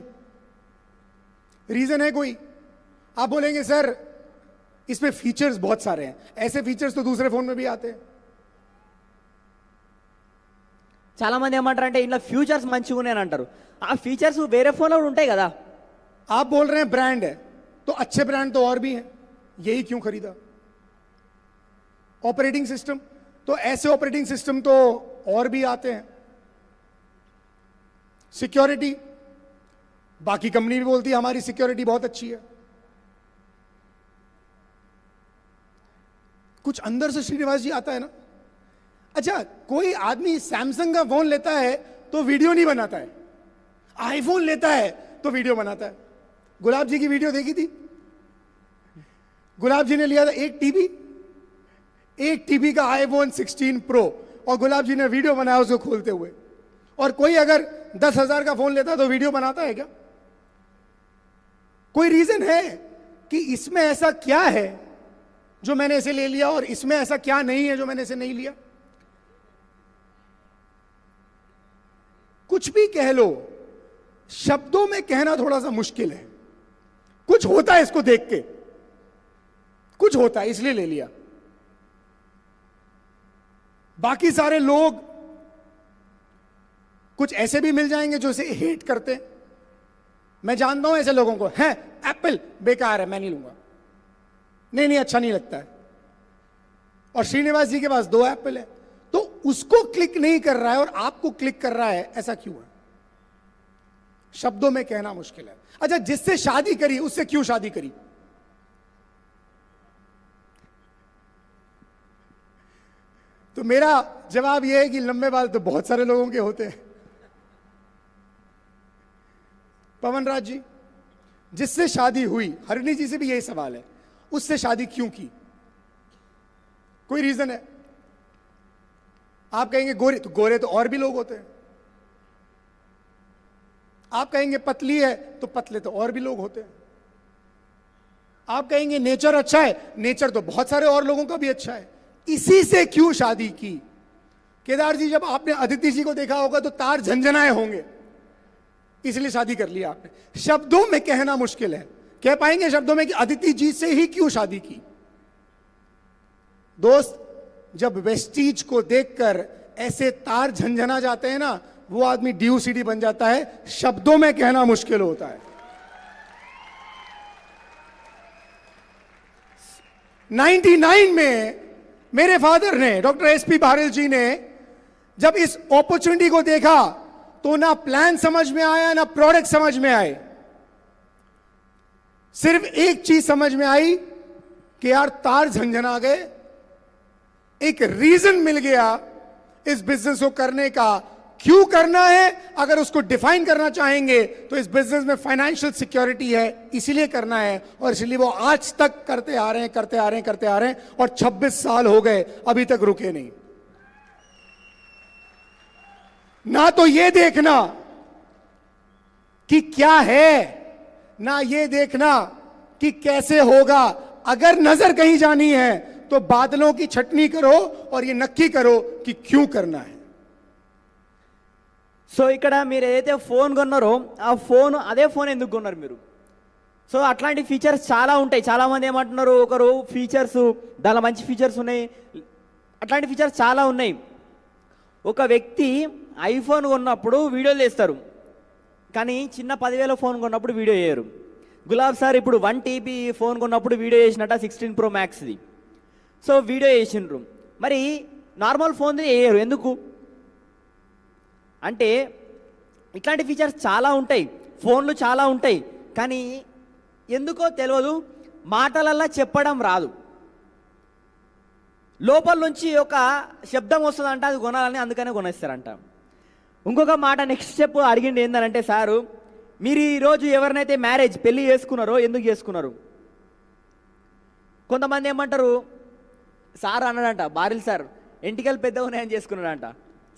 रीजन है कोई? आप बोलेंगे सर इसमें फीचर्स बहुत सारे हैं, ऐसे फीचर्स तो दूसरे फोन में भी आते हैं। చాలా మంది ఏమంటారంటే ఇంట్లో ఫ్యూచర్స్ మంచిగా ఉన్నాయని అంటారు. ఆ ఫీచర్స్ వేరే ఫోన్లో కూడా ఉంటాయి కదా. आप बोल रहे हैं ब्रांड है, तो अच्छे ब्रांड तो और भी हैं, यही क्यों खरीदा? ऑपरेटिंग सिस्टम, तो ऐसे ऑपरेटिंग सिस्टम तो और भी आते हैं। सिक्योरिटी, बाकी कंपनी भी बोलती है हमारी सिक्योरिटी बहुत अच्छी है। कुछ अंदर से श्रीनिवास जी आता है ना। अच्छा, कोई आदमी सैमसंग का फोन लेता है तो वीडियो नहीं बनाता है, आईफोन लेता है तो वीडियो बनाता है। गुलाब जी की वीडियो देखी थी? गुलाब जी ने लिया था एक टीबी का आईफोन 16 प्रो, और गुलाब जी ने वीडियो बनाया उसको खोलते हुए। और कोई अगर 10,000 का फोन लेता तो वीडियो बनाता है क्या? कोई रीजन है कि इसमें ऐसा क्या है जो मैंने इसे ले लिया, और इसमें ऐसा क्या नहीं है जो मैंने इसे नहीं लिया? कुछ भी कह लो, शब्दों में कहना थोड़ा सा मुश्किल है। कुछ होता है इसको देख के, कुछ होता है इसलिए ले लिया। बाकी सारे लोग कुछ ऐसे भी मिल जाएंगे जो इसे हेट करते हैं। मैं जानता हूं ऐसे लोगों को, है एप्पल बेकार है मैं नहीं लूंगा, नहीं अच्छा नहीं लगता है। और श्रीनिवास जी के पास 2 एप्पल है, तो उसको क्लिक नहीं कर रहा है और आपको क्लिक कर रहा है, ऐसा क्यों है? शब्दों में कहना मुश्किल है। अच्छा, जिससे शादी करी उससे क्यों शादी करी? तो मेरा जवाब यह है कि लंबे बाल तो बहुत सारे लोगों के होते हैं। पवन राज जी, जिससे शादी हुई, हरिणी जी से भी यही सवाल है, उससे शादी क्यों की? कोई रीजन है? आप कहेंगे गोरे, तो गोरे तो और भी लोग होते हैं। आप कहेंगे पतली है, तो पतले तो और भी लोग होते हैं। आप कहेंगे नेचर अच्छा है, नेचर तो बहुत सारे और लोगों का भी अच्छा है। इसी से क्यों शादी की? केदार जी, जब आपने अदिति जी को देखा होगा तो तार झंझनाए होंगे, इसलिए शादी कर लिया आपने। शब्दों में कहना मुश्किल है कह पाएंगे शब्दों में कि अदिति जी से ही क्यों शादी की? दोस्त, जब वेस्टीज को देखकर ऐसे तार झंझना जाते हैं ना, वो आदमी डीयूसीडी बन जाता है। शब्दों में कहना मुश्किल होता है। 99 में मेरे फादर ने, डॉक्टर एसपी भारल जी ने, जब इस अपॉर्चुनिटी को देखा तो ना प्लान समझ में आया ना प्रोडक्ट समझ में आए। सिर्फ एक चीज समझ में आई कि यार तार झंझना गए, एक रीजन मिल गया इस बिजनेस को करने का। क्यों करना है? अगर उसको डिफाइन करना चाहेंगे तो इस बिजनेस में फाइनेंशियल सिक्योरिटी है, इसीलिए करना है। और इसलिए वो आज तक करते आ रहे हैं और 26 साल हो गए, अभी तक रुके नहीं। ना तो ये देखना कि क्या है, ना ये देखना कि कैसे होगा। अगर नजर कहीं जानी है तो बादलों की छटनी करो और ये नक्की करो कि क्यों करना है। సో ఇక్కడ మీరు ఏదైతే ఫోన్ కొన్నారో ఆ ఫోన్, అదే ఫోన్ ఎందుకు కొన్నారు మీరు? సో అట్లాంటి ఫీచర్స్ చాలా ఉంటాయి. చాలామంది ఏమంటున్నారు, ఒకరు ఫీచర్స్, దానిలో మంచి ఫీచర్స్ ఉన్నాయి, అట్లాంటి ఫీచర్స్ చాలా ఉన్నాయి. ఒక వ్యక్తి ఐఫోన్ కొన్నప్పుడు వీడియోలు చేస్తారు, కానీ చిన్న 10,000 ఫోన్ కొన్నప్పుడు వీడియో చేయరు. గులాబ్ సార్ ఇప్పుడు 1 TB ఫోన్ కొన్నప్పుడు వీడియో చేసినట్ట 16 Pro Maxది. సో వీడియో చేసిండ్రు, మరి నార్మల్ ఫోన్ది చేయరు ఎందుకు అంటే, ఇట్లాంటి ఫీచర్స్ చాలా ఉంటాయి, ఫోన్లు చాలా ఉంటాయి, కానీ ఎందుకో తెలియదు, మాటలల్లా చెప్పడం రాదు. లోపల నుంచి ఒక శబ్దం వస్తుందంట, అది కొనాలని అందుకనే కొనేస్తారంట. ఇంకొక మాట నెక్స్ట్ స్టెప్ అడిగింది ఏంటంటే, సారు మీరు ఈరోజు ఎవరినైతే పెళ్ళి చేసుకున్నారో ఎందుకు చేసుకున్నారు? కొంతమంది ఏమంటారు, సార్ అన్నాడంట, బారిల్ సార్ ఎంటికలు పెద్దగా ఉన్నాయని చేసుకున్నాడంట.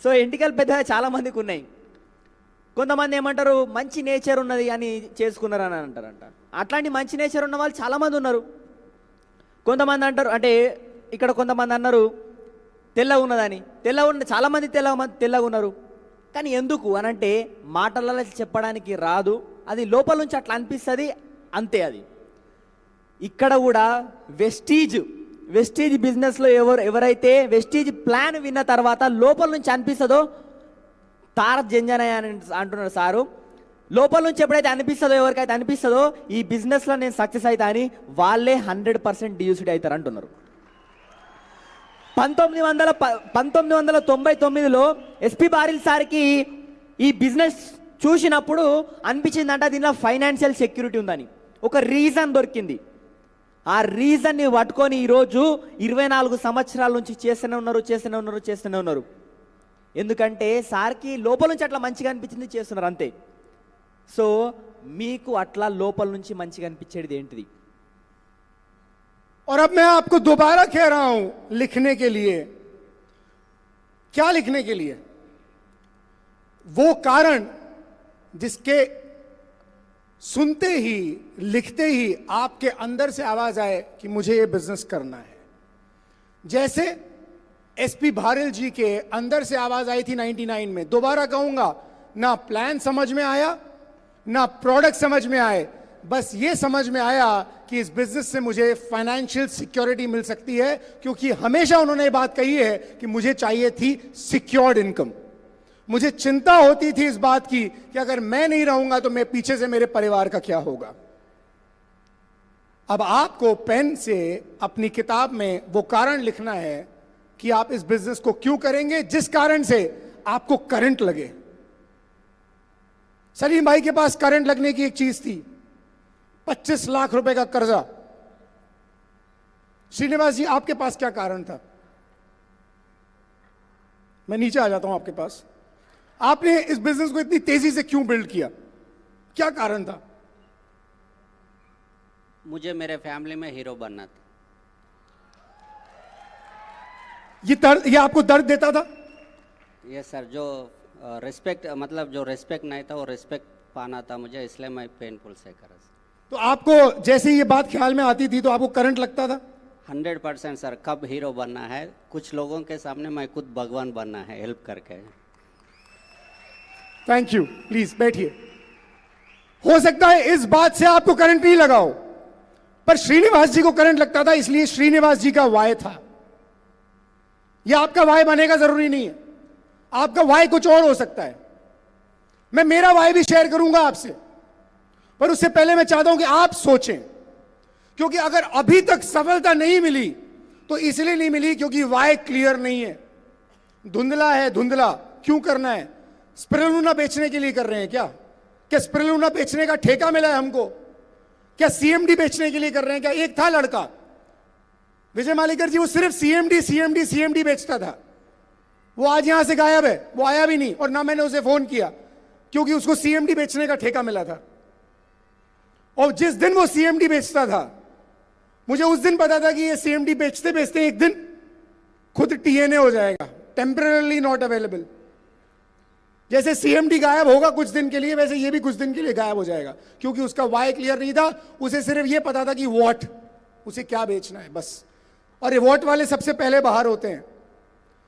సో ఎంటికలు పెద్దగా చాలామందికి ఉన్నాయి. కొంతమంది ఏమంటారు, మంచి నేచర్ ఉన్నది అని చేసుకున్నారని అంటారంట. అట్లాంటి మంచి నేచర్ ఉన్న వాళ్ళు చాలామంది ఉన్నారు. కొంతమంది అంటారు, అంటే ఇక్కడ కొంతమంది అన్నారు తెల్లగా ఉన్నదని. చాలామంది తెల్లగా ఉన్నారు, కానీ ఎందుకు అని అంటే మాటలలో చెప్పడానికి రాదు, అది లోపల నుంచి అట్లా అనిపిస్తుంది అంతే. అది ఇక్కడ కూడా వెస్టీజ్ బిజినెస్లో ఎవరైతే వెస్టీజ్ ప్లాన్ విన్న తర్వాత లోపల నుంచి అనిపిస్తుందో, తార జంజనయ్య అని అంటున్నారు సారు, లోపల నుంచి ఎప్పుడైతే అనిపిస్తుందో, ఎవరికైతే అనిపిస్తుందో ఈ బిజినెస్లో నేను సక్సెస్ అవుతా అని, వాళ్ళే 100% డియూసిడ్ అవుతారు అంటున్నారు. 1999లో ఎస్పీ బారిల్ సార్కి ఈ బిజినెస్ చూసినప్పుడు అనిపించిందంట, దీనిలో ఫైనాన్షియల్ సెక్యూరిటీ ఉందని. ఒక రీజన్ దొరికింది. ఆ రీజన్ని పట్టుకొని ఈరోజు 24 సంవత్సరాల నుంచి చేస్తూనే ఉన్నారు. ఎందుకంటే సార్కి లోపల నుంచి అట్లా మంచిగా అనిపించింది, చేస్తున్నారు అంతే. సో మీకు అట్లా లోపల నుంచి మంచిగా అనిపించేది ఏంటిది? और अब मैं आपको दोबारा कह रहा हूं, लिखने के लिए, क्या लिखने के लिए? वो कारण जिसके सुनते ही, लिखते ही आपके अंदर से आवाज आए कि मुझे ये बिजनेस करना है। जैसे एसपी भारल जी के अंदर से आवाज आई थी 99 में। दोबारा कहूंगा, ना प्लान समझ में आया ना प्रोडक्ट समझ में आए, बस ये समझ में आया कि इस बिजनेस से मुझे फाइनेंशियल सिक्योरिटी मिल सकती है, क्योंकि हमेशा उन्होंने ये बात कही है कि मुझे चाहिए थी सिक्योर्ड इनकम। मुझे चिंता होती थी इस बात की कि अगर मैं नहीं रहूंगा तो मैं पीछे से मेरे परिवार का क्या होगा। अब आपको पेन से अपनी किताब में वो कारण लिखना है कि आप इस बिजनेस को क्यों करेंगे, जिस कारण से आपको करंट लगे। सलीम भाई के पास करंट लगने की एक चीज थी, 25 लाख रुपए का कर्जा। श्रीनिवास जी, आपके पास क्या कारण था? मैं नीचे आ जाता हूं आपके पास। आपने इस बिजनेस को इतनी तेजी से क्यों बिल्ड किया, क्या कारण था? मुझे मेरे फैमिली में हीरो बनना था। ये आपको दर्द देता था? ये सर, जो रिस्पेक्ट, मतलब जो रिस्पेक्ट नहीं था वो रिस्पेक्ट पाना था मुझे, इसलिए मैं पेनफुल से करा। तो आपको जैसे ये बात ख्याल में आती थी तो आपको करंट लगता था? 100% सर, कब हीरो बनना है, कुछ लोगों के सामने मैं खुद भगवान बनना है, हेल्प करके। थैंक यू, प्लीज बैठिए। हो सकता है इस बात से आपको करंट नहीं लगा हो, पर श्रीनिवास जी को करंट लगता था, इसलिए श्रीनिवास जी का वाय था। यह आपका वाय बनेगा जरूरी नहीं है, आपका वाय कुछ और हो सकता है। मैं मेरा वाय भी शेयर करूंगा आपसे, पर उससे पहले मैं चाहता हूं कि आप सोचें, क्योंकि अगर अभी तक सफलता नहीं मिली तो इसलिए नहीं मिली क्योंकि वाय क्लियर नहीं है, धुंधला है। धुंधला क्यों करना है? स्पिरुलिना बेचने के लिए कर रहे हैं क्या? क्या स्पिरुलिना बेचने का ठेका मिला है हमको? क्या सीएमडी बेचने के लिए कर रहे हैं क्या? एक था लड़का विजय मालिकर जी, वो सिर्फ सीएमडी बेचता था। वो आज यहां से गायब है, वो आया भी नहीं, और ना मैंने उसे फोन किया, क्योंकि उसको सीएमडी बेचने का ठेका मिला था। और जिस दिन वो सीएमडी बेचता था, मुझे उस दिन पता था कि ये सीएमडी बेचते बेचते एक दिन खुद टीएनए हो जाएगा, टेम्पररी नॉट अवेलेबल। जैसे सीएमडी गायब होगा कुछ दिन के लिए, वैसे ये भी कुछ दिन के लिए गायब हो जाएगा, क्योंकि उसका वाई क्लियर नहीं था। उसे सिर्फ ये पता था कि वॉट, उसे क्या बेचना है, बस। और ये वॉट वाले सबसे पहले बाहर होते हैं,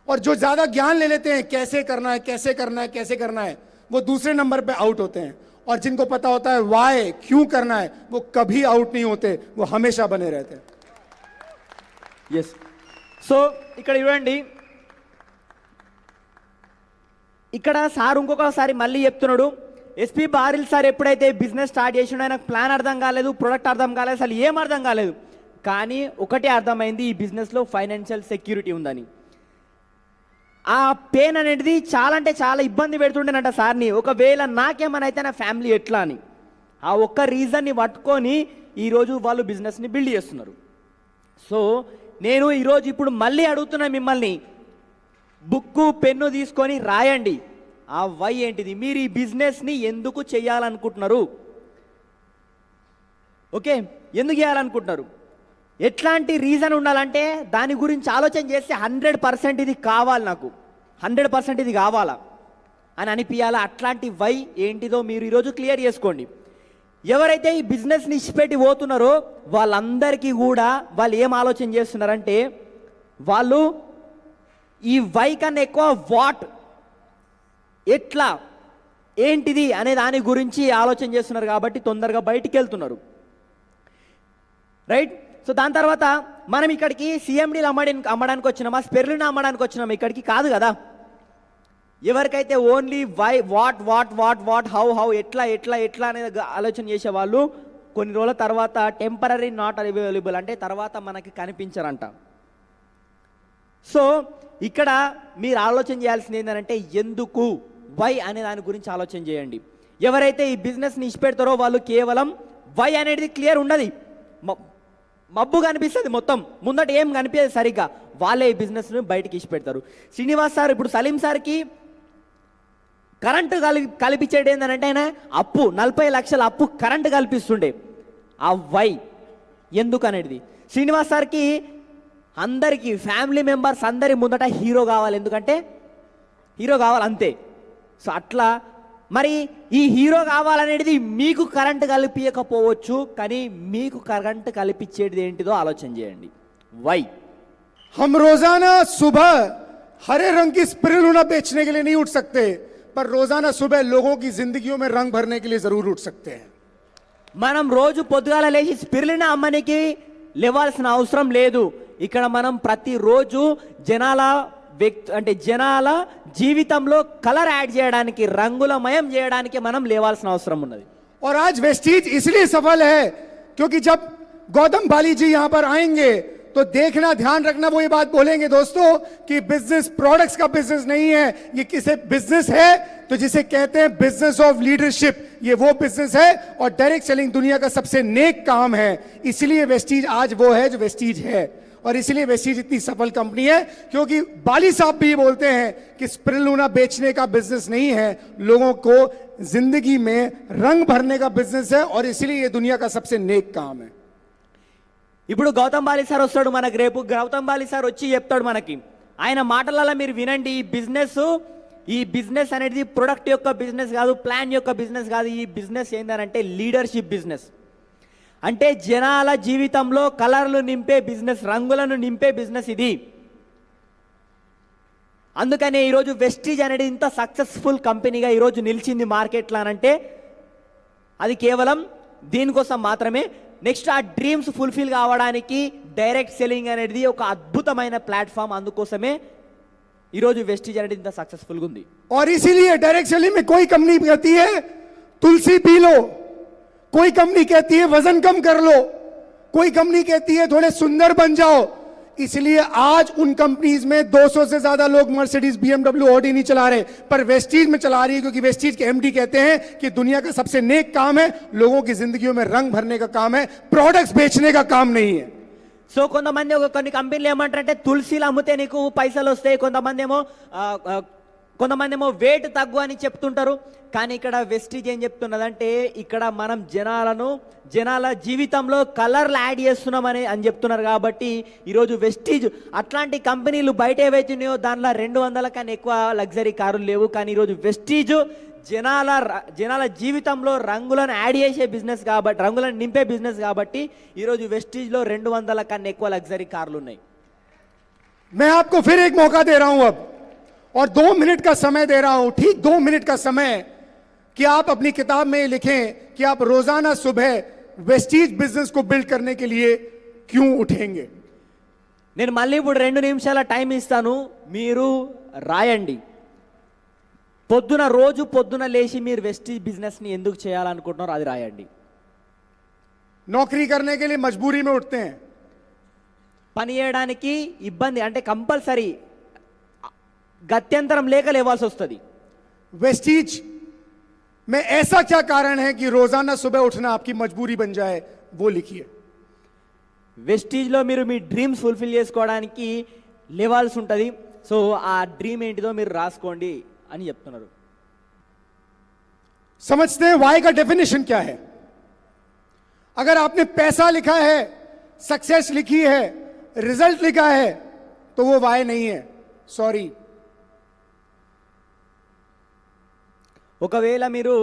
और जो ज्यादा ज्ञान ले लेते हैं कैसे करना है, कैसे करना है, कैसे करना है, वो दूसरे नंबर पे आउट होते हैं। और जिनको पता होता है वाई, क्यों करना है, वो कभी आउट नहीं होते, वो हमेशा बने रहते हैं। ఎస్ సో ఇక్కడ చూడండి, ఇక్కడ సార్ ఇంకొకసారి మళ్ళీ చెప్తున్నాడు, ఎస్పీ బారిల్ సార్ ఎప్పుడైతే బిజినెస్ స్టార్ట్ చేసిండో ఆయనకు ప్లాన్ అర్థం కాలేదు, ప్రొడక్ట్ అర్థం కాలేదు, అసలు ఏం అర్థం కాలేదు. కానీ ఒకటే అర్థమైంది, ఈ బిజినెస్లో ఫైనాన్షియల్ సెక్యూరిటీ ఉందని. ఆ పెయిన్ అనేది చాలా అంటే చాలా ఇబ్బంది పెడుతుండేనంట సార్ని. ఒకవేళ నాకేమైనా అయితే నా ఫ్యామిలీ ఎట్లా అని, ఆ ఒక్క రీజన్ని పట్టుకొని ఈరోజు వాళ్ళు బిజినెస్ని బిల్డ్ చేస్తున్నారు. సో నేను ఈరోజు ఇప్పుడు మళ్ళీ అడుగుతున్నా మిమ్మల్ని, బుక్కు పెన్ను తీసుకొని రాయండి, ఆ వై ఏంటిది, మీరు ఈ బిజినెస్ని ఎందుకు చేయాలనుకుంటున్నారు, ఓకే, ఎందుకు చేయాలనుకుంటున్నారు, ఎట్లాంటి రీజన్ ఉండాలంటే దాని గురించి ఆలోచన చేస్తే 100% ఇది కావాలి, నాకు 100% ఇది కావాలా అని అనిపించాలా. అట్లాంటి వై ఏంటిదో మీరు ఈరోజు క్లియర్ చేసుకోండి. ఎవరైతే ఈ బిజినెస్ని ఇచ్చిపెట్టి పోతున్నారో వాళ్ళందరికీ కూడా వాళ్ళు ఏం ఆలోచన చేస్తున్నారంటే, వాళ్ళు ఈ వై కన్నా ఎక్కువ వాట్, ఎట్లా, ఏంటిది అనే దాని గురించి ఆలోచన చేస్తున్నారు, కాబట్టి తొందరగా బయటికి వెళ్తున్నారు, రైట్. సో దాని తర్వాత మనం ఇక్కడికి సిఎండీలు అమ్మడానికి వచ్చినామా, స్పెర్లినా అమ్మడానికి వచ్చినామా? ఇక్కడికి కాదు కదా. ఎవరికైతే only why, what what what what, how how, ఎట్లా ఎట్లా ఎట్లా అనేది ఆలోచన చేసే వాళ్ళు కొన్ని రోజుల తర్వాత టెంపరరీ నాట్ అవైలబుల్, అంటే తర్వాత మనకి కనిపించరంట. సో ఇక్కడ మీరు ఆలోచన చేయాల్సింది ఏంటంటే, ఎందుకు, వై అనే దాని గురించి ఆలోచన చేయండి. ఎవరైతే ఈ బిజినెస్ని ఇచ్చిపెడతారో వాళ్ళు కేవలం వై అనేది క్లియర్ ఉండదు, మబ్బు కనిపిస్తుంది మొత్తం, ముందట ఏం కనిపించదు సరిగ్గా, వాళ్ళే ఈ బిజినెస్ని బయటికి ఇచ్చిపెడతారు. శ్రీనివాస్ సార్ ఇప్పుడు సలీం సార్కి కరెంటు కల్పించేది ఏంటంటే, ఆయన అప్పు 40 లక్షల అప్పు కరెంటు కల్పిస్తుండే, ఆ వై ఎందుకు అనేది. శ్రీనివాస్ సార్కి అందరికీ ఫ్యామిలీ మెంబర్స్ అందరి ముందట హీరో కావాలి, ఎందుకంటే హీరో కావాలి అంతే. సో అట్లా మరి ఈ హీరో కావాలనేది మీకు కరెంటు కల్పించకపోవచ్చు, కానీ మీకు కరెంటు కల్పించేది ఏంటిదో ఆలోచన చేయండి, వై. हम रोजाना सुबह हरे रंग की स्पिरुलिना बेचने के लिए नहीं उठ सकते, पर रोजाना सुबह लोगों की जिंदगियों में रंग भरने के लिए जरूर उठ सकते हैं. మనం రోజు పొద్దుగాల లేచి స్పిరులినా అమ్మనికి లేవాల్సిన అవసరం లేదు. ఇక్కడ మనం ప్రతిరోజు జనాల జీవితంలో కలర్ యాడ్ చేయడానికి, రంగులమయం చేయడానికి మనం లేవాల్సిన అవసరం ఉన్నది. और आज वेस्टीज इसलिए सफल है क्योंकि जब गौतम बाली जी यहां पर आएंगे तो देखना, ध्यान रखना, वो ये बात बोलेंगे दोस्तों कि बिजनेस प्रोडक्ट्स का बिजनेस नहीं है, ये किसे बिजनेस है तो जिसे कहते हैं बिजनेस ऑफ लीडरशिप, ये वो बिजनेस है, और डायरेक्ट सेलिंग दुनिया का सबसे नेक काम है. इसलिए वेस्टीज आज वो है जो वेस्टीज है, और इसीलिए वेस्टीज इतनी सफल कंपनी है, क्योंकि बाली साहब भी बोलते हैं कि स्पिरुलिना बेचने का बिजनेस नहीं है, लोगों को जिंदगी में रंग भरने का बिजनेस है, और इसलिए ये दुनिया का सबसे नेक काम है. ఇప్పుడు గౌతమ్ బాలి సార్ వస్తాడు మనకి రేపు. గౌతమ్ బాలి సార్ వచ్చి చెప్తాడు మనకి, ఆయన మాటలలో మీరు వినండి, ఈ బిజినెస్ అనేది ప్రొడక్ట్ యొక్క బిజినెస్ కాదు, ప్లాన్ యొక్క బిజినెస్ కాదు. ఈ బిజినెస్ ఏంటంటే లీడర్షిప్ బిజినెస్, అంటే జనాల జీవితంలో కలర్లు నింపే బిజినెస్, రంగులను నింపే బిజినెస్ ఇది. అందుకనే ఈరోజు వెస్టీజ్ అనేది ఇంత సక్సెస్ఫుల్ కంపెనీగా ఈరోజు నిలిచింది మార్కెట్లో అంటే అది కేవలం దీనికోసం మాత్రమే. నెక్స్ట్ ఆ డ్రీమ్స్ ఫుల్ఫిల్ కావడానికి డైరెక్ట్ సెల్లింగ్ అనేది ఒక అద్భుతమైన ప్లాట్ఫామ్. అందుకోసమే ఈరోజు వెస్టీజ్ అనేది ఇంత సక్సెస్ఫుల్గా ఉంది. और इसीलिए डायरेक्ट सेलिंग में कोई कंपनी कहती है तुलसी पी लो, कोई कंपनी कहती है वजन कम कर लो, कोई कंपनी कहती है थोड़े सुंदर बन जाओ. इसलिए आज उन कंपनीज में 200 से ज्यादा लोग मर्सिडीज, बीएमडब्ल्यू, ऑडी नहीं चला रहे, पर वेस्टीज में चला रही है, क्योंकि वेस्टीज के एमडी कहते हैं कि दुनिया का सबसे नेक काम है लोगों की जिंदगियों में रंग भरने का काम है, प्रोडक्ट्स बेचने का काम नहीं है. సో కొంతమంది కొన్ని కంపెనీలు ఏమంటారంటే తులసిలు అమ్మితే నీకు పైసలు వస్తాయి, కొంతమంది ఏమో వెయిట్ తగ్గు అని చెప్తుంటారు. కానీ ఇక్కడ వెస్టీజ్ ఏం చెప్తున్నదంటే ఇక్కడ మనం జనాల జీవితంలో కలర్లు యాడ్ చేస్తున్నామని చెప్తున్నారు. కాబట్టి ఈరోజు వెస్టీజ్ అట్లాంటి కంపెనీలు బయట ఏవైతే ఉన్నాయో దానిలో 200 కన్నా ఎక్కువ లగ్జరీ కారులు లేవు. కానీ ఈరోజు వెస్టీజ్ జనాల జీవితంలో రంగులను యాడ్ చేసే బిజినెస్ కాబట్టి, రంగులను నింపే బిజినెస్ కాబట్టి ఈరోజు వెస్టీజ్లో 200 కన్నా ఎక్కువ లగ్జరీ కార్లు ఉన్నాయి. मैं आपको फिर एक मौका दे रहा हूं अब, और 2 मिनट का समय दे रहा हूं, ठीक 2 मिनट का समय, कि आप अपनी किताब में लिखें कि आप रोजाना सुबह वेस्टीज बिजनेस को बिल्ड करने के लिए क्यों उठेंगे. నేను మళ్ళీ ఇప్పుడు 2 నిమిషాల టైం ఇస్తాను, మీరు రాయండి. రోజు పొద్దున లేచి మీరు వెస్టీజ్ బిజినెస్ని ఎందుకు చేయాలనుకుంటున్నారో అది రాయండి. नौकरी करने के लिए मजबूरी में उठते हैं, పని చేయడానికి ఇబ్బంది అంటే కంపల్సరీ గత్యంతరం లేక లేవాల్సి వస్తుంది. वेस्टीज में ऐसा क्या कारण है कि रोजाना सुबह उठना आपकी मजबूरी बन जाए, वो लिखिए. వెస్టీజ్లో మీరు మీ డ్రీమ్స్ ఫుల్ఫిల్ చేసుకోవడానికి లేవాల్సి ఉంటుంది. సో ఆ డ్రీమ్ ఏంటిదో మీరు రాసుకోండి అని చెప్తున్నారు. समझते हैं वाई का डेफिनेशन क्या है. अगर आपने पैसा लिखा है, सक्सेस लिखी है, रिजल्ट लिखा है, तो वो वाई नहीं है, सॉरी. ఒకవేళ మీరు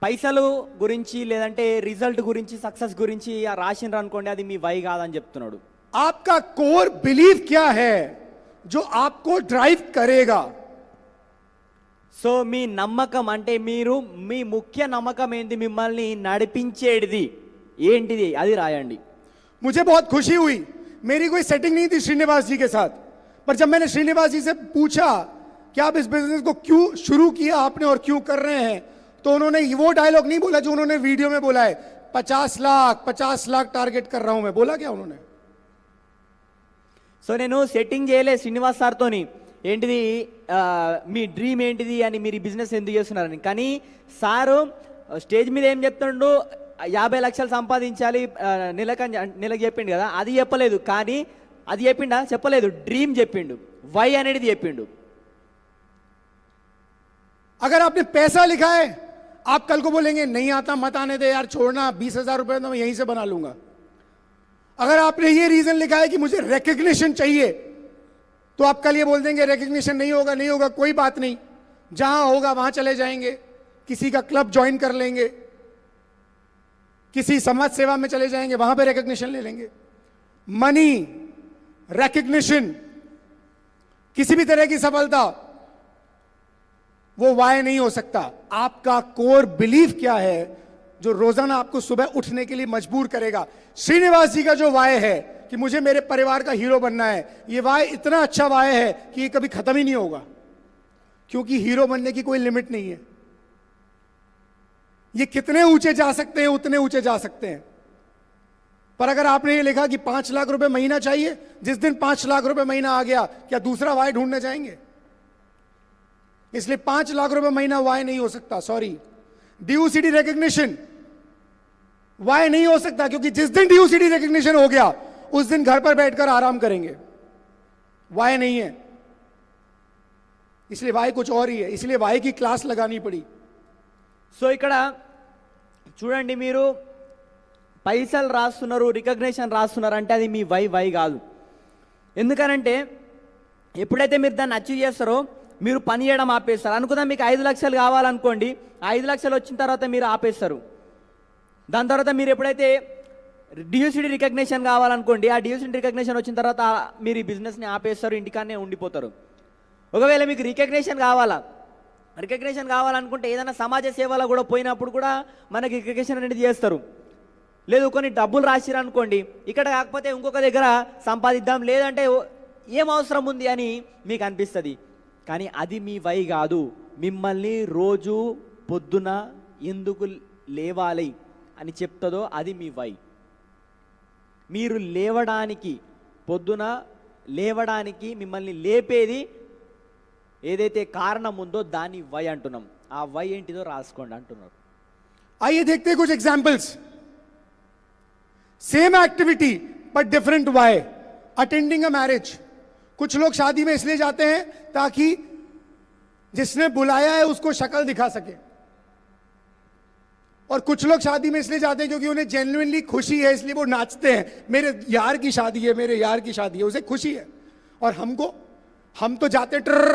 పైసలు గురించి లేదంటే రిజల్ట్ గురించి సక్సెస్ గురించి రాసిండ్రు అనుకోండి, అది మీ వై కాదని చెప్తున్నాడు. आपका कोर बिलीफ क्या है जो आपको ड्राइव करेगा. సో మీ నమ్మకం అంటే మీ ముఖ్య నమ్మకం ఏంటి, మిమ్మల్ని నడిపించేది ఏంటిది అది రాయండి. मुझे बहुत खुशी हुई, मेरी कोई सेटिंग नहीं थी श्रीनिवास जी के साथ, पर जब मैंने श्रीनिवास जी से पूछा कि आप इस बिजनेस को क्यों शुरू किया आपने और क्यों कर रहे हैं, तो उन्होंने वो डायलॉग नहीं बोला जो उन्होंने वीडियो में बोला है, 50 लाख टारगेट कर रहा हूं मैं. बोला क्या उन्होंने? సో నేను సెట్టింగ్ చేయలే శ్రీనివాస్ సార్తోని ఏంటిది మీ డ్రీమ్ ఏంటిది అని, మీరు బిజినెస్ ఎందుకు చేస్తున్నారని. కానీ సారు స్టేజ్ మీద ఏం చెప్తుండు, 50 లక్షలు సంపాదించాలి నెలకు చెప్పిండు కదా, అది చెప్పలేదు. కానీ అది చెప్పలేదు, డ్రీమ్ చెప్పిండు, వై అనేది చెప్పిండు. अगर आपने पैसा लिखा है, आप कल को बोलेंगे नहीं आता मत आने दे यार, छोड़ना 20,000 रुपए तो मैं यहीं से बना लूंगा. अगर आपने ये रीजन लिखा है कि मुझे रिकग्निशन चाहिए, तो आप कल ये बोल देंगे रिकग्निशन नहीं होगा, कोई बात नहीं, जहां होगा वहां चले जाएंगे, किसी का क्लब ज्वाइन कर लेंगे, किसी समाज सेवा में चले जाएंगे, वहां पे रिकग्निशन ले लेंगे. मनी, रिकग्निशन, किसी भी तरह की सफलता, वो वाय नहीं हो सकता. आपका कोर बिलीफ क्या है जो रोजाना आपको सुबह उठने के लिए मजबूर करेगा. श्रीनिवास जी का जो वाय है कि मुझे मेरे परिवार का हीरो बनना है, ये वाय इतना अच्छा वाय है कि ये कभी खत्म ही नहीं होगा, क्योंकि हीरो बनने की कोई लिमिट नहीं है. ये कितने ऊंचे जा सकते हैं उतने ऊंचे जा सकते हैं. पर अगर आपने ये लिखा कि 5 लाख रुपए महीना चाहिए, जिस दिन 5 लाख रुपए महीना आ गया, क्या दूसरा वाय ढूंढने जाएंगे? इसलिए 5 लाख रुपए महीना वाय नहीं हो सकता, सॉरी. डीयूसीडी रिकग्निशन वाय नहीं हो सकता, क्योंकि जिस दिन डीयूसीडी रिकग्निशन हो गया उस दिन घर पर बैठकर आराम करेंगे, वाय नहीं है. इसलिए वाय कुछ और ही है, इसलिए वाय की क्लास लगानी पड़ी. సో ఇక్కడ చూడండి, మీరు పైసలు రాస్తున్నారు, రికగ్నిషన్ రాస్తున్నారు అంటే అది మీ వై కాదు. ఎందుకనంటే ఎప్పుడైతే మీరు దాన్ని అచీవ్ చేస్తారో మీరు పని చేయడం ఆపేస్తారు. అనుకుందాం మీకు 5 లక్షలు కావాలనుకోండి, 5 లక్షలు వచ్చిన తర్వాత మీరు ఆపేస్తారు. దాని తర్వాత మీరు ఎప్పుడైతే డియూసిటీ రికగ్నిషన్ కావాలనుకోండి, ఆ డియూసిటీ రికగ్నిషన్ వచ్చిన తర్వాత మీరు ఈ బిజినెస్ని ఆపేస్తారు, ఇంటికానే ఉండిపోతారు. ఒకవేళ మీకు రికగ్నిషన్ కావాలా, రికగ్నిషన్ కావాలనుకుంటే ఏదైనా సమాజ సేవలో కూడా పోయినప్పుడు కూడా మనకి రికగ్నిషన్ అనేది చేస్తారు. లేదు కొన్ని డబ్బులు రాసిరు అనుకోండి, ఇక్కడ కాకపోతే ఇంకొక దగ్గర సంపాదిద్దాం, లేదంటే ఏం అవసరం ఉంది అని మీకు అనిపిస్తుంది. కానీ అది మీ వై కాదు. మిమ్మల్ని రోజు పొద్దున ఎందుకు లేవాలి అని చెప్తుందో అది మీ వై. మీరు లేవడానికి, పొద్దున లేవడానికి మిమ్మల్ని లేపేది ఏదైతే కారణం ఉందో దాన్ని వై అంటున్నాం. ఆ వై ఏంటిదో రాసుకోండి అంటున్నారు. आइए देखते हैं कुछ examples. Same activity but different way. Attending a marriage. कुछ लोग शादी में इसलिए जाते हैं ताकि जिसने बुलाया है उसको शक्ल दिखा सके, और कुछ लोग शादी में इसलिए जाते हैं क्योंकि उन्हें जेन्युइनली खुशी है, इसलिए वो नाचते हैं. मेरे यार की शादी है, मेरे यार की शादी है, उसे खुशी है. और हम तो जाते ट्रर,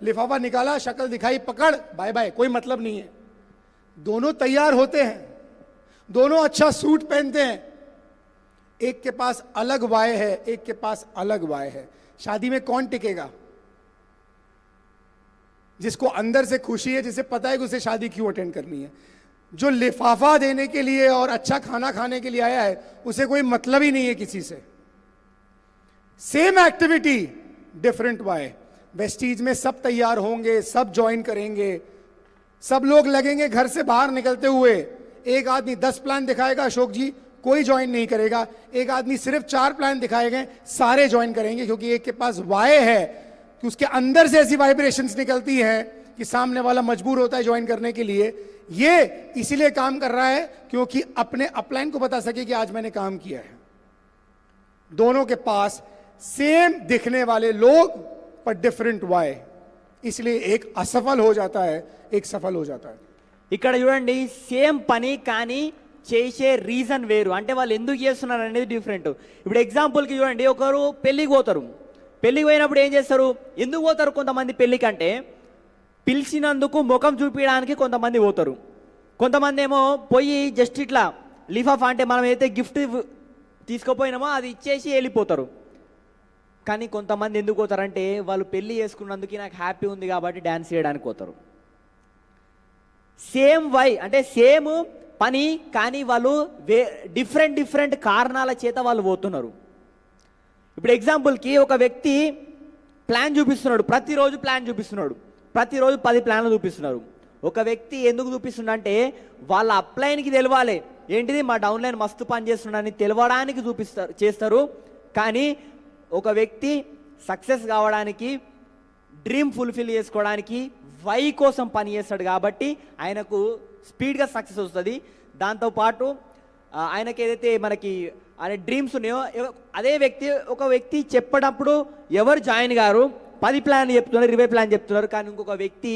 लिफाफा निकाला, शक्ल दिखाई, पकड़, बाय बाय, कोई मतलब नहीं है. दोनों तैयार होते हैं, दोनों अच्छा सूट पहनते हैं. एक के पास अलग वाय है, एक के पास अलग वाय है. शादी में कौन टिकेगा? जिसको अंदर से खुशी है, जिसे पता है कि उसे शादी क्यों अटेंड करनी है. जो लिफाफा देने के लिए और अच्छा खाना खाने के लिए आया है, उसे कोई मतलब ही नहीं है किसी से. Same activity different way. वेस्टीज में सब तैयार होंगे, सब ज्वाइन करेंगे, सब लोग लगेंगे घर से बाहर निकलते हुए. एक आदमी 10 प्लान दिखाएगा, अशोक जी कोई ज्वाइन नहीं करेगा. एक आदमी सिर्फ 4 प्लान दिखाएंगे, सारे ज्वाइन करेंगे, क्योंकि एक के पास वाई है कि उसके अंदर से ऐसी वाइब्रेशंस निकलती हैं कि सामने वाला मजबूर होता है ज्वाइन करने के लिए. ये इसीलिए काम कर रहा है क्योंकि अपने अपलाइन को बता सके कि आज मैंने काम किया है. दोनों के पास सेम दिखने वाले लोग पर डिफरेंट वाई, इसलिए एक असफल हो जाता है, एक सफल हो जाता है. ఇక్కడ చూడండి, సేమ్ పని కానీ చేసే రీజన్ వేరు. అంటే వాళ్ళు ఎందుకు చేస్తున్నారు అనేది డిఫరెంట్. ఇప్పుడు ఎగ్జాంపుల్కి చూడండి, ఒకరు పెళ్ళికి పోతారు. పెళ్ళికి పోయినప్పుడు ఏం చేస్తారు? ఎందుకు పోతారు కొంతమంది పెళ్ళికి అంటే, పిలిచినందుకు ముఖం చూపించడానికి కొంతమంది పోతారు. కొంతమంది ఏమో పోయి జస్ట్ ఇట్లా లిఫాఫా అంటే మనం ఏదైతే గిఫ్ట్ తీసుకుపోయినామో అది ఇచ్చేసి వెళ్ళిపోతారు. కానీ కొంతమంది ఎందుకు పోతారంటే, వాళ్ళు పెళ్ళి చేసుకున్నందుకు నాకు హ్యాపీ ఉంది కాబట్టి డ్యాన్స్ చేయడానికి పోతారు. సేమ్ వై అంటే సేమ్ పని కానీ వాళ్ళు డిఫరెంట్ కారణాల చేత వాళ్ళు పోతున్నారు. ఇప్పుడు ఎగ్జాంపుల్కి ఒక వ్యక్తి ప్లాన్ చూపిస్తున్నాడు, ప్రతిరోజు ప్లాన్ చూపిస్తున్నాడు, ప్రతిరోజు 10 ప్లాన్లు చూపిస్తున్నారు. ఒక వ్యక్తి ఎందుకు చూపిస్తున్నాడంటే వాళ్ళ అప్లైన్కి తెలవాలి, ఏంటిది మా డౌన్లైన్ మస్తు పని చేస్తున్నాడని తెలవడానికి చేస్తారు. కానీ ఒక వ్యక్తి సక్సెస్ కావడానికి, డ్రీమ్ ఫుల్ఫిల్ చేసుకోవడానికి వై కోసం పని చేస్తాడు కాబట్టి ఆయనకు స్పీడ్గా సక్సెస్ వస్తుంది. దాంతోపాటు ఆయనకి ఏదైతే మనకి ఆయన డ్రీమ్స్ ఉన్నాయో, ఒక వ్యక్తి చెప్పినప్పుడు ఎవరు జాయిన్ గారు 10 ప్లాన్ చెప్తున్నారు, 20 ప్లాన్ చెప్తున్నారు. కానీ ఇంకొక వ్యక్తి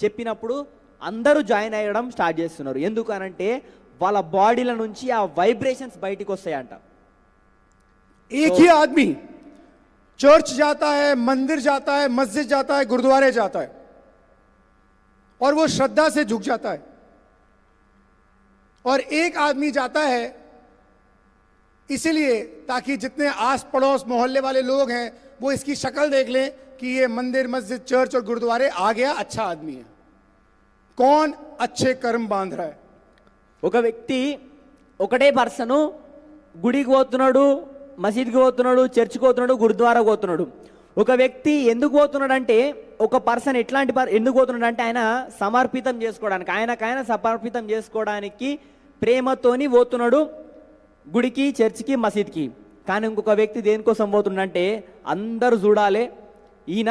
చెప్పినప్పుడు అందరూ జాయిన్ అయ్యడం స్టార్ట్ చేస్తున్నారు. ఎందుకు అనంటే వాళ్ళ బాడీల నుంచి ఆ వైబ్రేషన్స్ బయటికి వస్తాయంట. एक ही आदमी चर्च जाता है, मंदिर जाता है, मस्जिद जाता है, गुरुद्वारे जाता है, और वो श्रद्धा से झुक जाता है. और एक आदमी जाता है इसलिए ताकि जितने आस पड़ोस मोहल्ले वाले लोग हैं वो इसकी शक्ल देख लें कि ये मंदिर, मस्जिद, चर्च और गुरुद्वारे आ गया, अच्छा आदमी है. कौन अच्छे कर्म बांध रहा है? ఒక వ్యక్తి ఒకటే పర్సన్ గుడికి పోతున్నాడు, మసీద్కి పోతున్నాడు, చర్చ్కి పోతున్నాడు, గురుద్వారాకు పోతున్నాడు. ఒక వ్యక్తి ఎందుకు పోతున్నాడు అంటే, ఒక పర్సన్ ఎందుకు పోతున్నాడు అంటే ఆయన సమర్పితం చేసుకోవడానికి, ఆయనకైనా సమర్పితం చేసుకోవడానికి ప్రేమతోని పోతున్నాడు గుడికి, చర్చ్కి, మసీద్కి. కానీ ఇంకొక వ్యక్తి దేనికోసం పోతున్నాడంటే అందరూ చూడాలి, ఈయన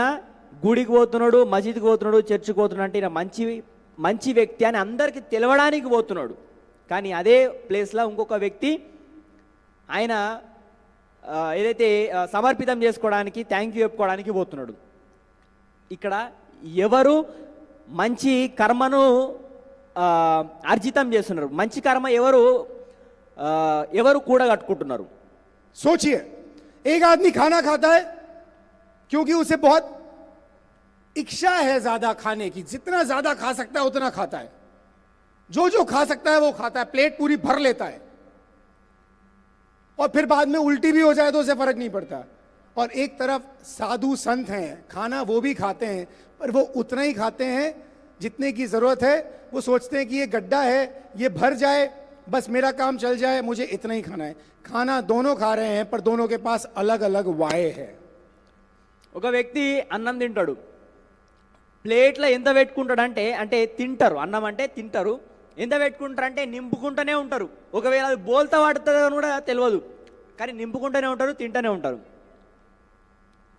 గుడికి పోతున్నాడు, మసీద్కి పోతున్నాడు, చర్చ్కి పోతున్నాడు అంటే ఈయన మంచి వ్యక్తి అని అందరికీ తెలవడానికి పోతున్నాడు. కానీ అదే ప్లేస్లో ఇంకొక వ్యక్తి ఆయన ఏదైతే సమర్పితం చేసుకోవడానికి, థ్యాంక్ యూ చెప్పుకోవడానికి పోతున్నాడు. ఇక్కడ ఎవరు మంచి కర్మను అర్జితం చేస్తున్నారు, మంచి కర్మ ఎవరు కూడగట్టుకుంటున్నారు? सोचिए, एक आदमी खाना खाता है क्योंकि उसे बहुत इच्छा है ज्यादा खाने की, जितना ज्यादा खा सकता है उतना खाता है, जो खा सकता है वो खाता है, प्लेट पूरी भर लेता है, और फिर बाद में उल्टी भी हो जाए तो उसे फर्क नहीं पड़ता. और एक तरफ साधु संत हैं, खाना वो भी खाते हैं पर वो उतना ही खाते हैं जितने की ज़रूरत है वो सोचते हैं कि ये गड्ढा है, ये भर जाए, बस मेरा काम चल जाए, मुझे इतना ही खाना है. खाना दोनों खा रहे हैं, पर दोनों के पास अलग अलग वाय है. ఒక వ్యక్తి అన్నం తింటాడు, ప్లేట్లో ఎంత పెట్టుకుంటాడంటే అంటే తింటారు, అన్నం అంటే తింటారు, ఎంత పెట్టుకుంటారు అంటే నింపుకుంటూనే ఉంటారు. ఒకవేళ అది బోల్తా పడుతుందో అని కూడా తెలియదు, కానీ నింపుకుంటూనే ఉంటారు, తింటూనే ఉంటారు.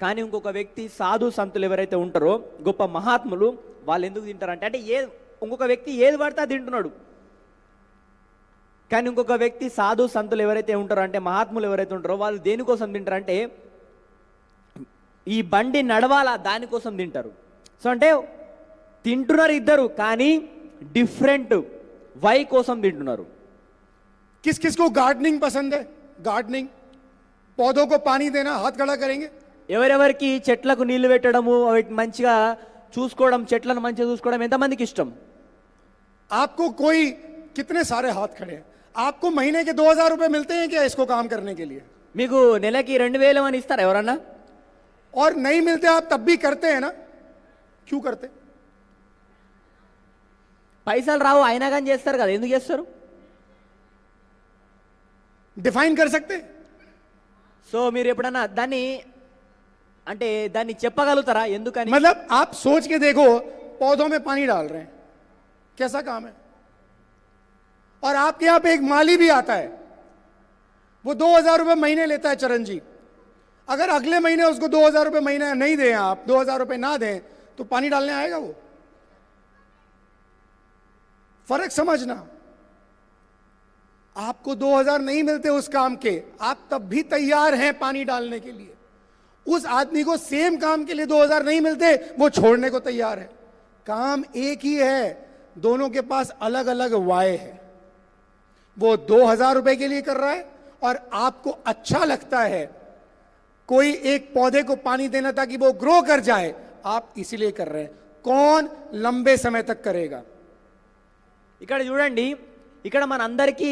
కానీ ఇంకొక వ్యక్తి సాధు సంతులు ఎవరైతే ఉంటారో గొప్ప మహాత్ములు వాళ్ళు ఎందుకు తింటారంటే అంటే ఇంకొక వ్యక్తి ఏది పడితే అది తింటున్నాడు, కానీ ఇంకొక వ్యక్తి సాధు సంతులు ఎవరైతే ఉంటారో అంటే మహాత్ములు ఎవరైతే ఉంటారో వాళ్ళు దేనికోసం తింటారంటే ఈ బండి నడవాలా దానికోసం తింటారు. సో అంటే తింటున్నారు ఇద్దరు, కానీ డిఫరెంట్ వై కోసం తింటున్నారు. किस किस को गार्डनिंग पसंद है? गार्डनिंग, पौधों को पानी देना, हाथ खड़ा करेंगे. ఎవరెవరికి చెట్లకు నీళ్లు పెట్టడము, వాటిని మంచిగా చూసుకోవడం, చెట్లను మంచిగా చూసుకోవడం ఎంతమందికి ఇష్టం? आपको कोई कितने सारे हाथ खड़े हैं. आपको महीने के 2000 रुपए मिलते हैं क्या इसको काम करने के लिए? మీకు నెలకి 2000 అని ఇస్తారా ఎవరన్నా? और नहीं मिलते आप तब भी करते हैं ना? क्यों करते? పైసలు రావు అయినా కానీ చేస్తారు కదా, ఎందుకు చేస్తారు? डिफाइन कर सकते? సో మీరు ఎప్పుడన్నా దాన్ని అంటే దాన్ని చెప్పగలుగుతారా ఎందుకని? मतलब आप सोच के देखो, पौधों में पानी डाल रहे हैं, कैसा काम है? और आपके यहां पे एक माली भी आता है, वो 2000 रुपए महीने लेता है चरण जी. अगर अगले महीने उसको 2000 रुपए महीने नहीं दें, आप 2000 रुपए ना दें, तो पानी डालने आएगा वो? फर्क समझना. आपको 2000 नहीं मिलते उस काम के, आप तब भी तैयार हैं पानी डालने के लिए. उस आदमी को सेम काम के लिए 2000 नहीं मिलते, वो छोड़ने को तैयार है. काम एक ही है, दोनों के पास अलग अलग वाय है. वो 2000 रुपए के लिए कर रहा है और आपको अच्छा लगता है कोई एक पौधे को पानी देना ताकि वो ग्रो कर जाए, आप इसीलिए कर रहे हैं. कौन लंबे समय तक करेगा? ఇక్కడ చూడండి, ఇక్కడ మన అందరికీ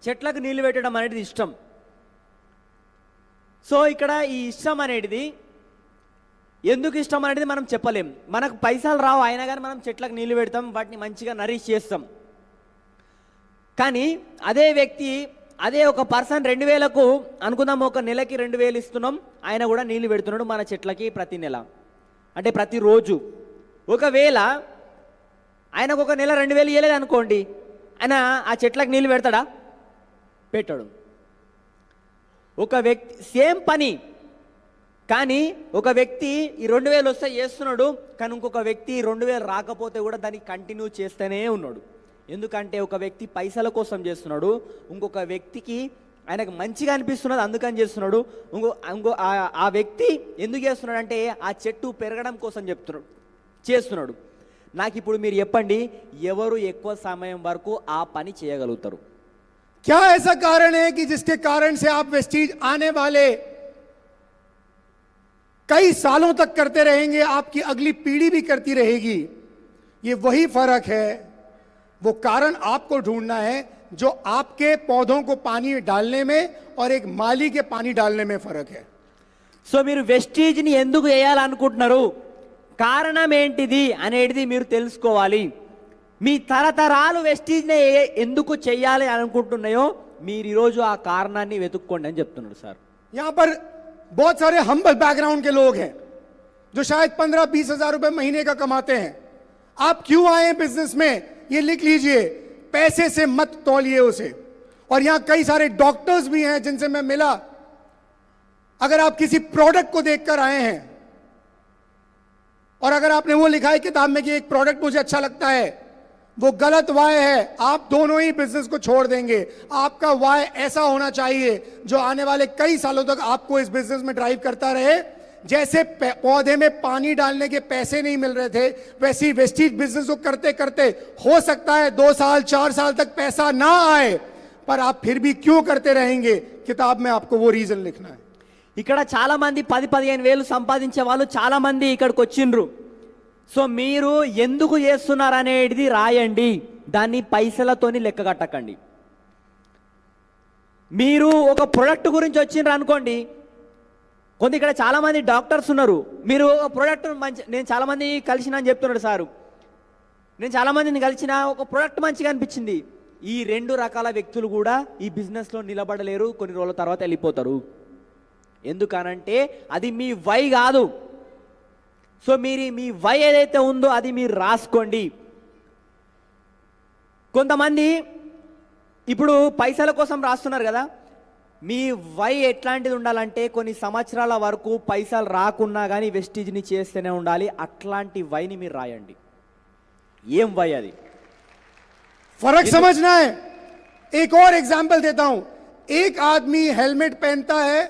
చెట్లకు నీళ్లు పెట్టడం అనేది ఇష్టం. సో ఇక్కడ ఈ ఇష్టం అనేది ఎందుకు ఇష్టం అనేది మనం చెప్పలేం. మనకు పైసలు రావు అయినా కానీ మనం చెట్లకు నీళ్లు పెడతాం, వాటిని మంచిగా నరిష్ చేస్తాం. కానీ అదే వ్యక్తి, అదే ఒక పర్సన్ 2000కు అనుకుందాం, ఒక నెలకి 2000 ఇస్తున్నాం, ఆయన కూడా నీళ్లు పెడుతున్నాడు మన చెట్లకి ప్రతి నెల, అంటే ప్రతిరోజు. ఒకవేళ ఆయనకు ఒక నెల 2000 ఇవ్వలేదు అనుకోండి, ఆయన ఆ చెట్లకు నీళ్ళు పెడతాడా? పెట్టాడు. ఒక వ్యక్తి సేమ్ పని, కానీ ఒక వ్యక్తి ఈ 2000 వస్తే చేస్తున్నాడు, కానీ ఇంకొక వ్యక్తి 2000 రాకపోతే కూడా దాన్ని కంటిన్యూ చేస్తూనే ఉన్నాడు. ఎందుకంటే ఒక వ్యక్తి పైసల కోసం చేస్తున్నాడు, ఇంకొక వ్యక్తికి ఆయనకు మంచిగా అనిపిస్తున్నది అందుకని చేస్తున్నాడు. ఆ వ్యక్తి ఎందుకు చేస్తున్నాడు అంటే ఆ చెట్టు పెరగడం కోసం చేస్తున్నాడు. నాకు ఇప్పుడు మీరు చెప్పండి, ఎవరు ఎక్కువ సమయం వరకు ఆ పని చేయగలుగుతారు? क्या ऐसा कारण है कि जिसके कारण से आप वेस्टीज आने वाले कई सालों तक करते रहेंगे, आपकी अगली पीढ़ी भी करती रहेगी? ये वही फर्क है. वो कारण आपको ढूंढना है जो आपके पौधों को पानी डालने में और एक माली के पानी डालने में फर्क है. సో మీరు వెస్టీజ్ని ఎందుకు వేయాలనుకుంటున్నారు, కారణం ఏంటిది అనేది మీరు తెలుసుకోవాలి. మీ తరతరాలు వెస్టీజ్ని ఎందుకు చేయాలి అనుకుంటున్నాయో మీరు ఈరోజు ఆ కారణాన్ని వెతుక్కోండి అని చెప్తున్నాడు సార్. यहां पर बहुत सारे हम्बल बैकग्राउंड के लोग हैं जो शायद 15-20 हजार रुपए महीने का कमाते हैं. आप क्यों आए बिजनेस में, ये लिख लीजिए. पैसे से मत तौलिए उसे. और यहां कई सारे डॉक्टर्स भी हैं जिनसे मैं मिला. अगर आप किसी प्रोडक्ट को देखकर आए हैं और अगर आपने वो लिखा है किताब में कि एक प्रोडक्ट मुझे अच्छा लगता है, वो गलत वाय है. आप दोनों ही बिजनेस को छोड़ देंगे. आपका वाय ऐसा होना चाहिए जो आने वाले कई सालों तक आपको इस बिजनेस में ड्राइव करता रहे. जैसे पौधे में पानी डालने के पैसे नहीं मिल रहे थे, वैसे ही वेस्टीज बिजनेस को करते करते हो सकता है 2 साल 4 साल तक पैसा ना आए, पर आप फिर भी क्यों करते रहेंगे? किताब में आपको वो रीजन लिखना है. ఇక్కడ చాలా మంది 10-15 వేలు సంపాదించే వాళ్ళు చాలా మంది ఇక్కడికి వచ్చిండ్రు. సో మీరు ఎందుకు చేస్తున్నారు అనేది రాయండి, దాన్ని పైసలతోని లెక్క కట్టకండి. మీరు ఒక ప్రొడక్ట్ గురించి వచ్చిండ్రు అనుకోండి, కొంత ఇక్కడ చాలా మంది డాక్టర్స్ ఉన్నారు, మీరు ఒక ప్రొడక్ట్ మంచి, నేను చాలా మంది కలిసిన అని చెప్తున్నాడు సారు, నేను చాలా మందిని కలిసిన ఒక ప్రోడక్ట్ మంచిగా అనిపించింది. ఈ రెండు రకాల వ్యక్తులు కూడా ఈ బిజినెస్లో నిలబడలేరు, కొన్ని రోజుల తర్వాత వెళ్ళిపోతారు. ఎందుకనంటే అది మీ వై కాదు. సో మీరు మీ వై ఏదైతే ఉందో అది మీరు రాసుకోండి. కొంతమంది ఇప్పుడు పైసల కోసం రాస్తున్నారు కదా, మీ వై ఎట్లాంటిది ఉండాలంటే కొన్ని సంవత్సరాల వరకు పైసలు రాకున్నా కానీ వెస్టీజ్ని చేస్తూనే ఉండాలి. అట్లాంటి వైని మీరు రాయండి. ఏం వై అది? फर्क समझना है. एक और एग्जाम्पल देता हूं. एक आदमी हेलमेट पहनता है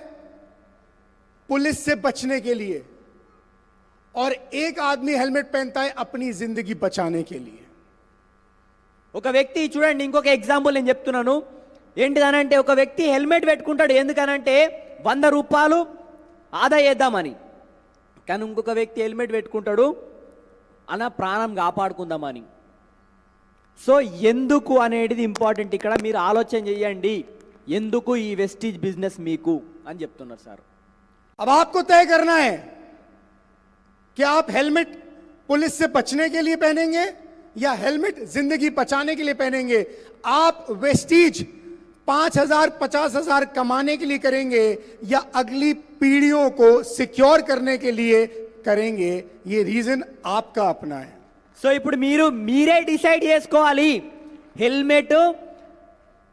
पुलिस से बचने के लिए और एक आदमी हेलमेट पहनता है अपनी जिंदगी बचाने के लिए. ఒక వ్యక్తి చూడండి, ఇంకొక ఎగ్జాంపుల్ నేను చెప్తున్నాను. ఏంటిదనంటే ఒక వ్యక్తి హెల్మెట్ పెట్టుకుంటాడు ఎందుకనంటే 100 రూపాయలు ఆదా చేద్దామని. కానీ ఇంకొక వ్యక్తి హెల్మెట్ పెట్టుకుంటాడు అన్న ప్రాణం కాపాడుకుందామని. సో ఎందుకు అనేది ఇంపార్టెంట్. ఇక్కడ మీరు ఆలోచన చేయండి, ఎందుకు ఈ వెస్టీజ్ బిజినెస్ మీకు అని చెప్తున్నారు సార్. अब आपको तय करना है कि आप हेलमेट पुलिस से बचने के लिए पहनेंगे या हेलमेट जिंदगी बचाने के लिए पहनेंगे. आप वेस्टीज 5,000 50,000 कमाने के लिए करेंगे या अगली पीढ़ियों को सिक्योर करने के लिए करेंगे. ये रीजन आपका अपना है. సో ఇప్పుడు మీరే డిసైడ్ చేసుకోవాలి. హెల్మెట్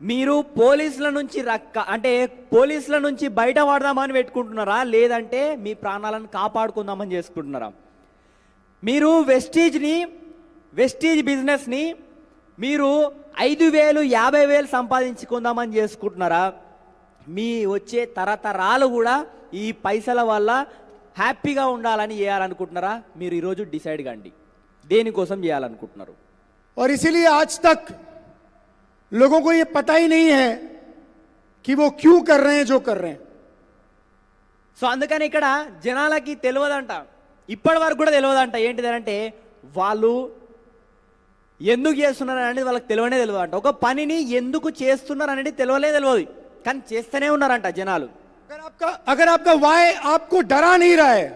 మీరు పోలీసుల నుంచి అంటే పోలీసుల నుంచి బయట పడదామని పెట్టుకుంటున్నారా, లేదంటే మీ ప్రాణాలను కాపాడుకుందామని చేసుకుంటున్నారా? మీరు వెస్టీజ్ బిజినెస్ని మీరు 5,000 50,000 సంపాదించుకుందామని చేసుకుంటున్నారా? మీ వచ్చే తరతరాలు కూడా ఈ పైసల వల్ల హ్యాపీగా ఉండాలని చేయాలనుకుంటున్నారా? మీరు ఈరోజు డిసైడ్ కండి దేనికోసం చేయాలనుకుంటున్నారు. और इसीलिए आज तक लोगों को ये पता ही नहीं है कि वो क्यों कर रहे हैं जो कर रहे हैं. సో అందుకని ఇక్కడ జనాలకి తెలియదంట, ఇప్పటి వరకు కూడా తెలియదంట. ఏంటిదంటే వాళ్ళు ఎందుకు చేస్తున్నారు అనేది వాళ్ళకి తెలియనే తెలియదు అంట. ఒక పనిని ఎందుకు చేస్తున్నారు అనేది తెలియదు, కానీ చేస్తూనే ఉన్నారంట జనాలు. अगर आपका वाई आपको डरा नहीं रहा है,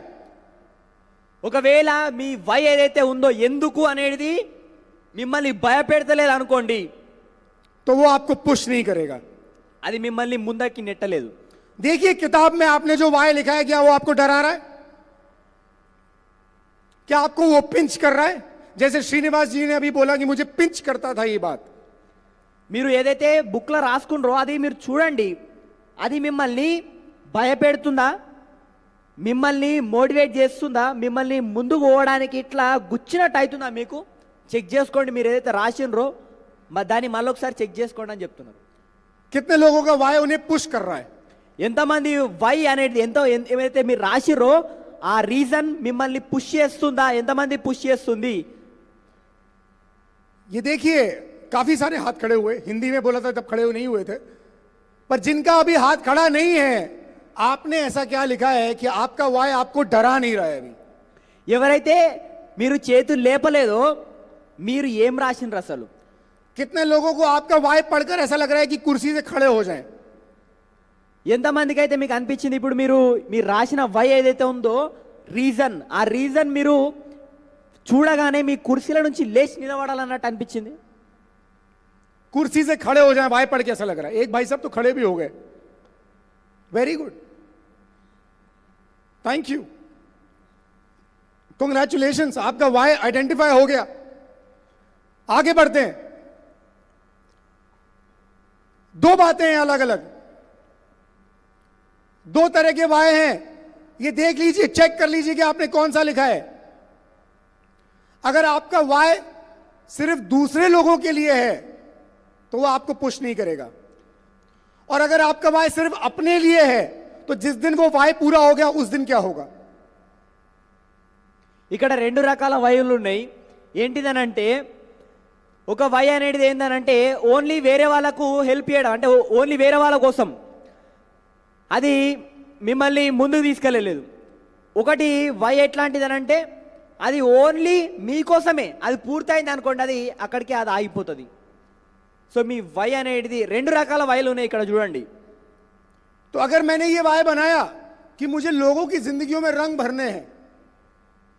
ఒకవేళ మీ వై ఏదైతే ఉందో ఎందుకు అనేది మిమ్మల్ని భయపెడతలేదు అనుకోండి, तो वो आपको पुश नहीं करेगा. అది మిమ్మల్ని ముందకి నెట్టలేదు. देखिए किताब में आपने जो वाई लिखा है, क्या वो आपको डरा रहा है? क्या आपको वो पिंच कर रहा है? जैसे श्रीनिवास जी ने अभी बोला कि मुझे पिंच करता था ये बात. మీరు ఏదైతే బుక్లో రాసుకుంటారో అది మీరు చూడండి, అది మిమ్మల్ని భయపెడుతుందా, మిమ్మల్ని మోటివేట్ చేస్తుందా, మిమ్మల్ని ముందుకు పోవడానికి ఇట్లా గుచ్చినట్టు అవుతుందా? మీకు చెక్ చేసుకోండి. మీరు ఏదైతే రాసినరో దాన్ని మళ్ళీ ఒకసారి చెక్ చేసుకోండి అని చెప్తున్నారు. कितने लोगों का वाई उन्हें पुश कर रहा है? ఎంతమంది వై అనేది ఏమైతే మీరు రాసిర్రో ఆ రీజన్ మిమ్మల్ని పుష్ చేస్తుందా? ఎంతమంది పుష్ చేస్తుంది? ये देखिए काफी सारे हाथ खड़े हुए. हिंदी में बोला था तब खड़े नहीं हुए थे, पर जिनका अभी हाथ खड़ा नहीं है, आपने ऐसा क्या लिखा है कि आपका वाई आपको डरा नहीं रहा है अभी? ఎవరైతే మీరు చేతులు లేపలేదో మీరు ఏం రాసినరు అసలు? कितने लोगों को आपका वाई पढ़कर ऐसा लग रहा है कि कुर्सी से खड़े हो जाएं? ఎంతమందికి అయితే మీకు అనిపించింది ఇప్పుడు మీరు రాసిన వై ఏదైతే ఉందో రీజన్, ఆ రీజన్ మీరు చూడగానే మీ కుర్చీల నుంచి లేచి నిలబడాలన్నట్టు అనిపించింది? कुर्सी से खड़े हो जाएं वाई पढ़ के ऐसा लग रहा है. एक भाई साहब तो खड़े भी हो गए. Very good, thank you, congratulations, आपका वाई आइडेंटिफाई हो गया. आगे बढ़ते हैं. दो बातें हैं अलग अलग, दो तरह के वाई हैं. ये देख लीजिए, चेक कर लीजिए कि आपने कौन सा लिखा है. अगर आपका वाई सिर्फ दूसरे लोगों के लिए है तो वो आपको पुश नहीं करेगा, और अगर आपका वाई सिर्फ अपने लिए है तो जिस दिन वो वाई पूरा हो गया उस दिन क्या होगा? ఇక్కడ రెండు రకాల వైలు ఉన్నాయి. ఏంటిదనంటే ఒక వై అనేది ఏంటనంటే ఓన్లీ వేరే వాళ్ళకు హెల్ప్ చేయడం, అంటే ఓన్లీ వేరే వాళ్ళ కోసం, అది మిమ్మల్ని ముందుకు తీసుకెళ్ళలేదు. ఒకటి వై ఎట్లాంటిదనంటే అది ఓన్లీ మీకోసమే, అది పూర్తయింది అనుకోండి, అది అక్కడికి అది ఆగిపోతుంది. సో మీ వై అనేది రెండు రకాల వైలు ఉన్నాయి ఇక్కడ చూడండి. तो अगर मैंने ये वाई बनाया कि मुझे लोगों की जिंदगियों में रंग भरने हैं,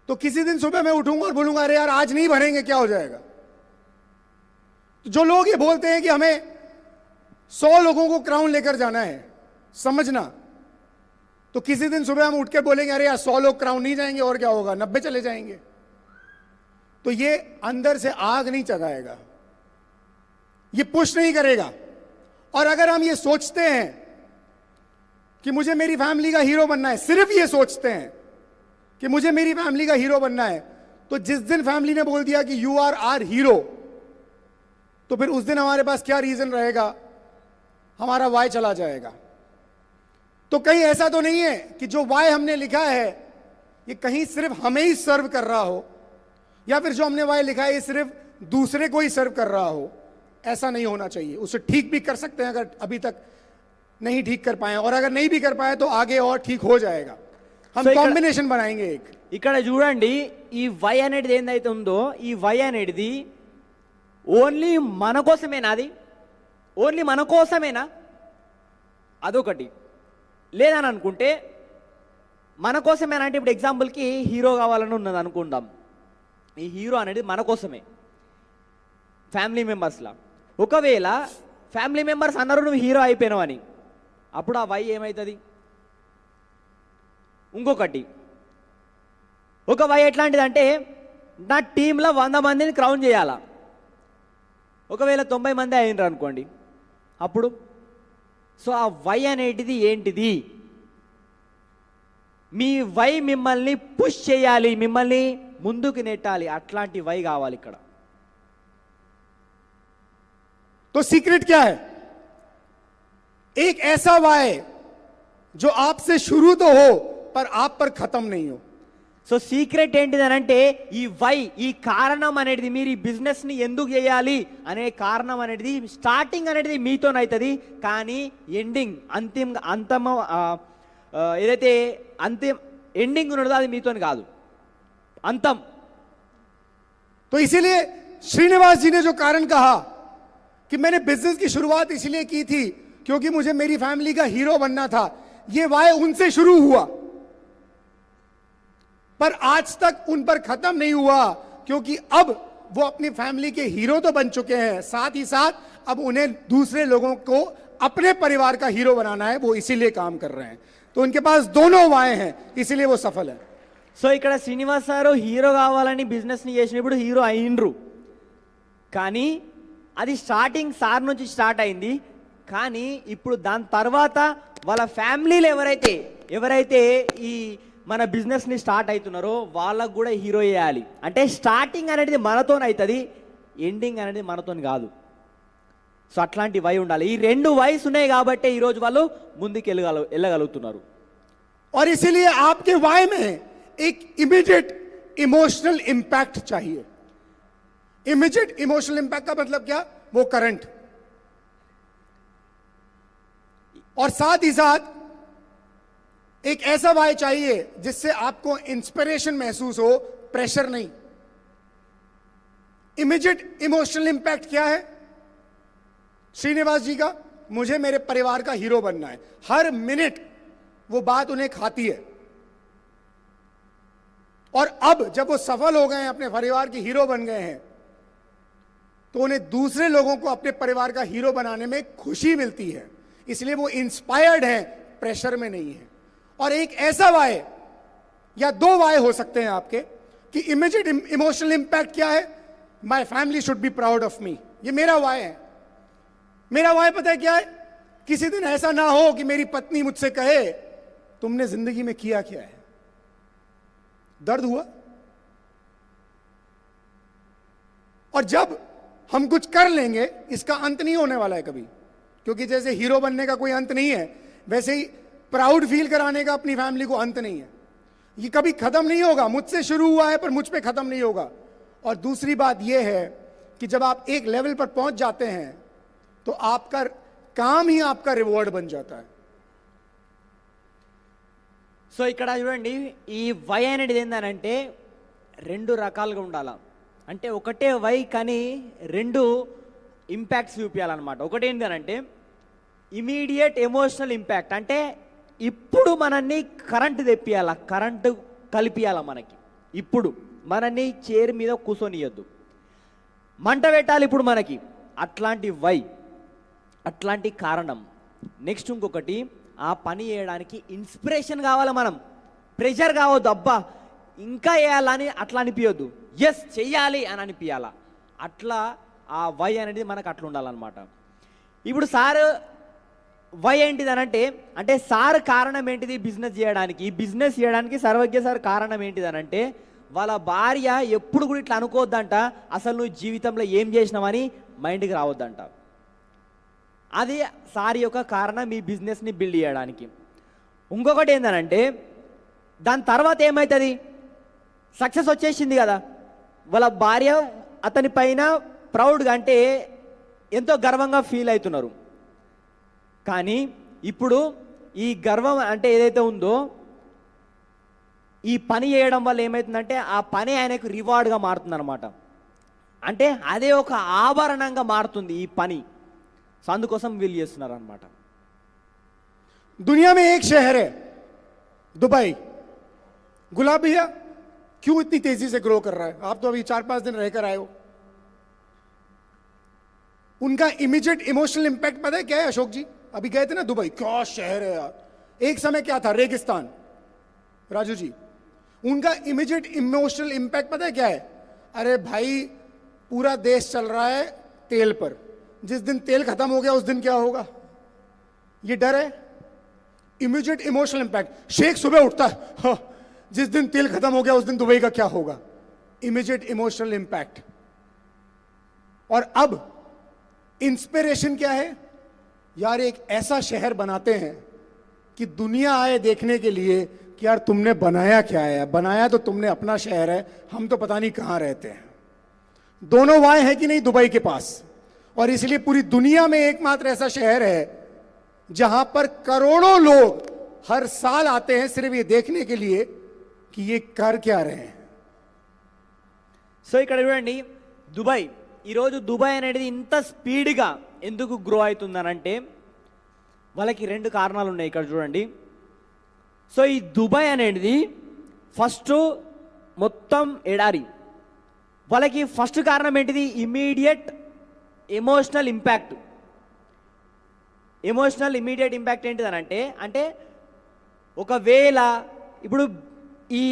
तो किसी दिन सुबह मैं उठूंगा और बोलूंगा अरे यार आज नहीं भरेंगे, क्या हो जाएगा? तो जो लोग ये बोलते हैं कि हमें 100 लोगों को क्राउन लेकर जाना है, समझना, तो किसी दिन सुबह हम उठ के बोलेंगे अरे यार 100 लोग क्राउन नहीं जाएंगे और क्या होगा, 90 चले जाएंगे। तो ये अंदर से आग नहीं जगाएगा, ये पुश नहीं करेगा। और अगर हम ये सोचते हैं कि मुझे मेरी फैमिली का हीरो बनना है, सिर्फ ये सोचते हैं कि मुझे मेरी फैमिली का हीरो बनना है, तो जिस दिन फैमिली ने बोल दिया कि यू आर आर हीरो, तो फिर उस दिन हमारे पास क्या रीजन रहेगा, हमारा वाई चला जाएगा। तो कहीं ऐसा तो नहीं है कि जो वाई हमने लिखा है ये कहीं सिर्फ हमें ही सर्व कर रहा हो, या फिर जो हमने वाई लिखा है ये सिर्फ दूसरे को ही सर्व कर रहा हो। ऐसा नहीं होना चाहिए। उसे ठीक भी कर सकते हैं अगर अभी तक नहीं ठीक कर पाए, और अगर नहीं भी कर पाए तो आगे और ठीक हो जाएगा। हम So, కాంబినేషన్ बनाएंगे एक। ఇక్కడ చూడండి, ఈ వై అనేది ఏందైతే ఉందో, ఈ వై అనేది ఓన్లీ మన కోసమేనా? అది ఓన్లీ మన కోసమేనా? అదొకటి. లేదని అనుకుంటే మన కోసమేనా అంటే, ఇప్పుడు ఎగ్జాంపుల్కి హీరో కావాలని ఉన్నది అనుకుందాం. ఈ హీరో అనేది మన కోసమే, ఫ్యామిలీ మెంబర్స్లా. ఒకవేళ ఫ్యామిలీ మెంబర్స్ అన్నారు నువ్వు హీరో అయిపోయినావు అని, అప్పుడు ఆ వై ఏమవుతుంది? ఇంకొకటి, ఒక వై ఎట్లాంటిదంటే నా టీంలో 100 మందిని క్రౌన్ చేయాలా, ఒకవేళ 90 మంది అయినరు అనుకోండి, అప్పుడు సో ఆ వై అనేటిది ఏంటిది? మీ వై మిమ్మల్ని పుష్ చేయాలి, మిమ్మల్ని ముందుకు నెట్టాలి. అట్లాంటి వై కావాలి ఇక్కడ. तो सीक्रेट क्या है? एक ऐसा वाई जो आपसे शुरू तो हो पर आप पर खत्म नहीं हो. సో సీక్రెట్ ఏంటిదనంటే ఈ వై, ఈ కారణం అనేది, మీరు ఈ బిజినెస్ని ఎందుకు చేయాలి అనే కారణం అనేది స్టార్టింగ్ అనేది మీతోనవుతుంది, కానీ ఎండింగ్ అంతమ ఏదైతే అంతిమ ఎండింగ్ ఉన్నదో అది మీతోని కాదు, అంతం. तो इसीलिए श्रीनिवास जी ने जो कारण कहा कि मैंने बिजनेस की शुरुआत इसलिए की थी क्योंकि मुझे मेरी फैमिली का हीरो बनना था, ये वाई उनसे शुरू हुआ पर आज तक उन पर खत्म नहीं हुआ, क्योंकि अब वो अपनी फैमिली के हीरो तो बन चुके हैं, साथ ही साथ अब उन्हें दूसरे लोगों को अपने परिवार का हीरो बनाना है, वो इसीलिए काम कर रहे हैं. तो उनके पास दोनों वाई हैं, इसीलिए वो सफल है. సో ఇక్కడ శ్రీనివాస్ సారు హీరో కావాలని బిజినెస్ని చేసినప్పుడు హీరో అయినరు, కానీ అది స్టార్టింగ్ సార్ నుంచి స్టార్ట్ అయింది. కానీ ఇప్పుడు దాని తర్వాత వాళ్ళ ఫ్యామిలీలో ఎవరైతే ఈ మన బిజినెస్ని స్టార్ట్ అవుతున్నారో వాళ్ళకు కూడా హీరో చేయాలి. అంటే స్టార్టింగ్ అనేది మనతోనే అవుతుంది, ఎండింగ్ అనేది మనతోని కాదు. సో అట్లాంటి వై ఉండాలి. ఈ 2 వైస్ ఉన్నాయి కాబట్టి ఈరోజు వాళ్ళు ముందుకు వెళ్ళగలుగుతున్నారు. और इसीलिए आपके वाई में एक इमीडिएट इमोशनल इंपैक्ट चाहिए. इमीडिएट इमोशनल इंपैक्ट का मतलब क्या? वो करंट, और साथ ही साथ एक ऐसा वाई चाहिए जिससे आपको इंस्पिरेशन महसूस हो, प्रेशर नहीं. इमीडिएट इमोशनल इंपैक्ट क्या है श्रीनिवास जी का? मुझे मेरे परिवार का हीरो बनना है. हर मिनट वो बात उन्हें खाती है, और अब जब वो सफल हो गए हैं, अपने परिवार के हीरो बन गए हैं, तो उन्हें दूसरे लोगों को अपने परिवार का हीरो बनाने में खुशी मिलती है. इसलिए वो इंस्पायर्ड हैं, प्रेशर में नहीं है. और एक ऐसा वाई या 2 वाई हो सकते हैं आपके कि इमीडिएट इमोशनल इंपैक्ट क्या है? My family should be proud of me. ये मेरा वाई है. मेरा वाई पता है क्या है? किसी दिन ऐसा ना हो कि मेरी पत्नी मुझसे कहे तुमने जिंदगी में किया क्या है? दर्द हुआ? और जब हम कुछ कर लेंगे, इसका अंत नहीं होने वाला है कभी, क्योंकि जैसे हीरो बनने का कोई अंत नहीं है, वैसे ही प्राउड फील कराने का अपनी फैमिली को अंत नहीं है. ये कभी खत्म नहीं होगा. मुझसे शुरू हुआ है पर मुझ पे खत्म नहीं होगा. और दूसरी बात यह है कि जब आप एक लेवल पर पहुंच जाते हैं तो आपका काम ही आपका रिवॉर्ड बन जाता है. సో ఇక్కడ చూడండి, ఈ వై అనేది ఏంటంటే 2 రకాలుగా ఉండాలి. అంటే ఒకటే వై కానీ 2 ఇంపాక్ట్స్ చూపించాలన్నమాట. ఒకటి ఏంటంటే ఇమీడియట్ ఎమోషనల్ ఇంపాక్ట్, అంటే ఇప్పుడు మనల్ని కరెంటు తెప్పియాల, కరెంటు కలిపియాల. మనకి ఇప్పుడు మనల్ని చైర్ మీద కూర్చొనియద్దు, మంట పెట్టాలి ఇప్పుడు మనకి. అట్లాంటి వై, అట్లాంటి కారణం. నెక్స్ట్ ఇంకొకటి, ఆ పని చేయడానికి ఇన్స్పిరేషన్ కావాలి. మనం ప్రెషర్ కావద్దు, అబ్బా ఇంకా వేయాలని అట్లా అనిపించొద్దు, ఎస్ చెయ్యాలి అని అనిపించాలా. అట్లా ఆ వై అనేది మనకు అట్లా ఉండాలన్నమాట. ఇప్పుడు సార్ వై ఏంటిది అనంటే, అంటే సార్ కారణం ఏంటిది బిజినెస్ చేయడానికి? ఈ బిజినెస్ చేయడానికి సర్వజ్ఞ సార్ కారణం ఏంటిది అనంటే, వాళ్ళ భార్య ఎప్పుడు కూడా ఇట్లా అనుకోవద్దంట, అసలు నువ్వు జీవితంలో ఏం చేసినావని మైండ్కి రావద్దంట. అది సార్ యొక్క కారణం ఈ బిజినెస్ని బిల్డ్ చేయడానికి. ఇంకొకటి ఏంటంటే, దాని తర్వాత ఏమవుతుంది, సక్సెస్ వచ్చేసింది కదా, వాళ్ళ భార్య అతని పైన ప్రౌడ్గా అంటే ఎంతో గర్వంగా ఫీల్ అవుతున్నారు. కానీ ఇప్పుడు ఈ గర్వం అంటే ఏదైతే ఉందో, ఈ పని చేయడం వల్ల ఏమవుతుందంటే ఆ పని ఆయనకు రివార్డ్గా మారుతుంది అనమాట. అంటే అదే ఒక ఆభరణంగా మారుతుంది ఈ పని. సో అందుకోసం వీళ్ళు చేస్తున్నారు అనమాట. दुनिया में एक शहर है दुबई. गुलाब भैया क्यों इतनी तेजी से ग्रो कर रहा है? आप तो अभी 4-5 दिन रहकर आए हो. उनका इमीडिएट इमोशनल इंपैक्ट पता है क्या है अशोक जी? अभी गए थे ना दुबई, क्या शहर है यार. एक समय क्या था, रेगिस्तान. राजू जी, उनका इमीडिएट इमोशनल इंपैक्ट पता है क्या है? अरे भाई पूरा देश चल रहा है तेल पर, जिस दिन तेल खत्म हो गया उस दिन क्या होगा, ये डर है. Immediate emotional impact. शेख सुबह उठता है, हाँ, जिस दिन तेल खत्म हो गया उस दिन दुबई का क्या होगा. Immediate emotional impact. और अब इंस्पिरेशन क्या है यार, एक ऐसा शहर बनाते हैं कि दुनिया आए देखने के लिए कि यार तुमने बनाया क्या है. बनाया तो तुमने अपना शहर है, हम तो पता नहीं कहां रहते हैं. दोनों वाय है कि नहीं दुबई के पास. और इसलिए पूरी दुनिया में एकमात्र ऐसा शहर है जहां पर करोड़ों लोग हर साल आते हैं सिर्फ ये देखने के लिए कि ये कर क्या रहे हैं. సో ఇక్కడ చూడండి, దుబాయ్ ఈరోజు దుబాయ్ అనేది ఇంత స్పీడ్గా ఎందుకు గ్రో అవుతుందనంటే వాళ్ళకి 2 కారణాలు ఉన్నాయి. ఇక్కడ చూడండి. సో ఈ దుబాయ్ అనేది ఫస్ట్ మొత్తం ఎడారి. వాళ్ళకి ఫస్ట్ కారణం ఏంటిది, immediate emotional impact. Emotional immediate impact ఏంటిదనంటే, అంటే ఒకవేళ ఇప్పుడు ఈ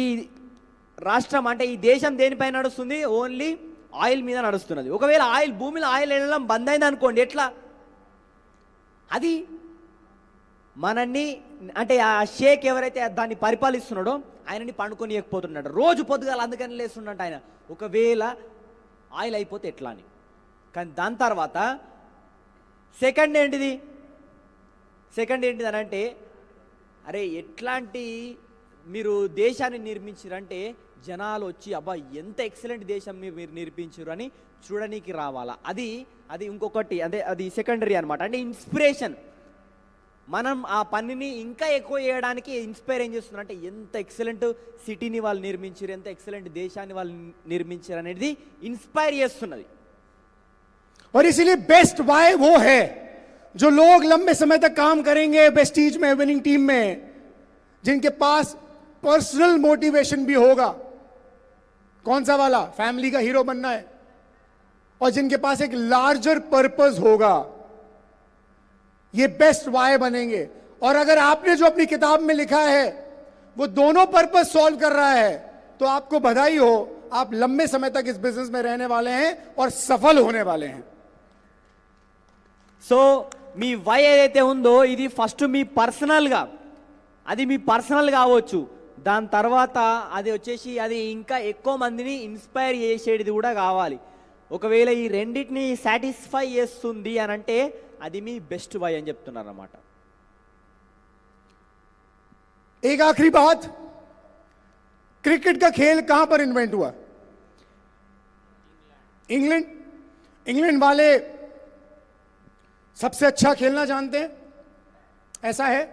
రాష్ట్రం అంటే ఈ దేశం దేనిపై నడుస్తుంది, ఓన్లీ ఆయిల్ మీద నడుస్తున్నది. ఒకవేళ ఆయిల్ భూమిలో ఆయిల్ వెళ్ళడం బంద్ అయింది అనుకోండి, ఎట్లా అది మనల్ని అంటే ఆ షేక్ ఎవరైతే దాన్ని పరిపాలిస్తున్నాడో ఆయనని పండుకొనియకపోతున్నాడు, రోజు పొద్దుగాల అందుకని లేస్తున్నాడు ఆయన, ఒకవేళ ఆయిల్ అయిపోతే ఎట్లా అని. కానీ దాని తర్వాత సెకండ్ ఏంటిది అని అంటే, అరే ఎట్లాంటి మీరు దేశాన్ని నిర్మించారంటే జనాలు వచ్చి అబ్బా ఎంత ఎక్సలెంట్ దేశం మీరు నిర్మించారు అని చూడడానికి రావాలా. అది ఇంకొకటి, అంటే అది సెకండరీ అనమాట. అంటే ఇన్స్పిరేషన్, మనం ఆ పనిని ఇంకా ఎక్కువ చేయడానికి ఇన్స్పైర్ ఏం చేస్తున్నారు అంటే ఎంత ఎక్సలెంట్ సిటీని వాళ్ళు నిర్మించారు, ఎంత ఎక్సలెంట్ దేశాన్ని వాళ్ళు నిర్మించారు అనేది ఇన్స్పైర్ చేస్తున్నది. और इसीलिए बेस्ट वाई वो है जो लोग लंबे समय तक काम करेंगे वेस्टीज में, विनिंग टीम में, जिनके पास पर्सनल मोटिवेशन भी होगा. कौन सा वाला? फैमिली का हीरो बनना है. और जिनके पास एक लार्जर पर्पस होगा, ये बेस्ट वाई बनेंगे. और अगर आपने जो अपनी किताब में लिखा है वो दोनों पर्पस सॉल्व कर रहा है तो आपको बधाई हो, आप लंबे समय तक इस बिजनेस में रहने वाले हैं और सफल होने वाले हैं. సో మీ వై ఏదైతే ఉందో ఇది ఫస్ట్ మీ పర్సనల్గా, అది మీ పర్సనల్ కావచ్చు, దాని తర్వాత అది వచ్చేసి అది ఇంకా ఎక్కువ మందిని ఇన్స్పైర్ చేసేది కూడా కావాలి. ఒకవేళ ఈ రెండింటిని సాటిస్ఫై చేస్తుంది అని అంటే అది మీ బెస్ట్ వై అని చెప్తున్నారు అన్నమాట. एक आखिरी बात, क्रिकेट का खेल कहां पर इन्वेंट हुआ? इंग्लैंड वाले सबसे अच्छा खेलना जानते हैं, ऐसा है.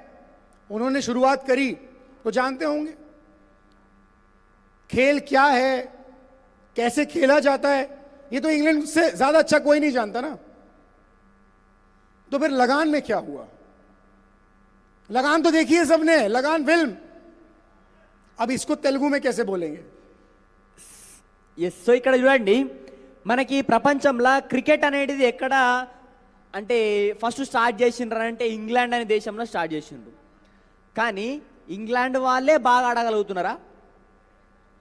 उन्होंने शुरुआत करी तो जानते होंगे खेल क्या है, कैसे खेला जाता है. ये तो इंग्लैंड से ज्यादा अच्छा कोई नहीं जानता ना. तो फिर लगान में क्या हुआ? लगान तो देखिए सबने, लगान फिल्म. अब इसको तेलुगु में कैसे बोलेंगे? ఎస్. సో ఇక్కడ చూడండి, మనకి ప్రపంచంలో క్రికెట్ అనేది ఎక్కడ అంటే ఫస్ట్ స్టార్ట్ చేసిండ్రు అంటే ఇంగ్లాండ్ అనే దేశంలో స్టార్ట్ చేసిండ్రు. కానీ ఇంగ్లాండ్ వాళ్ళే బాగా ఆడగలుగుతున్నారా?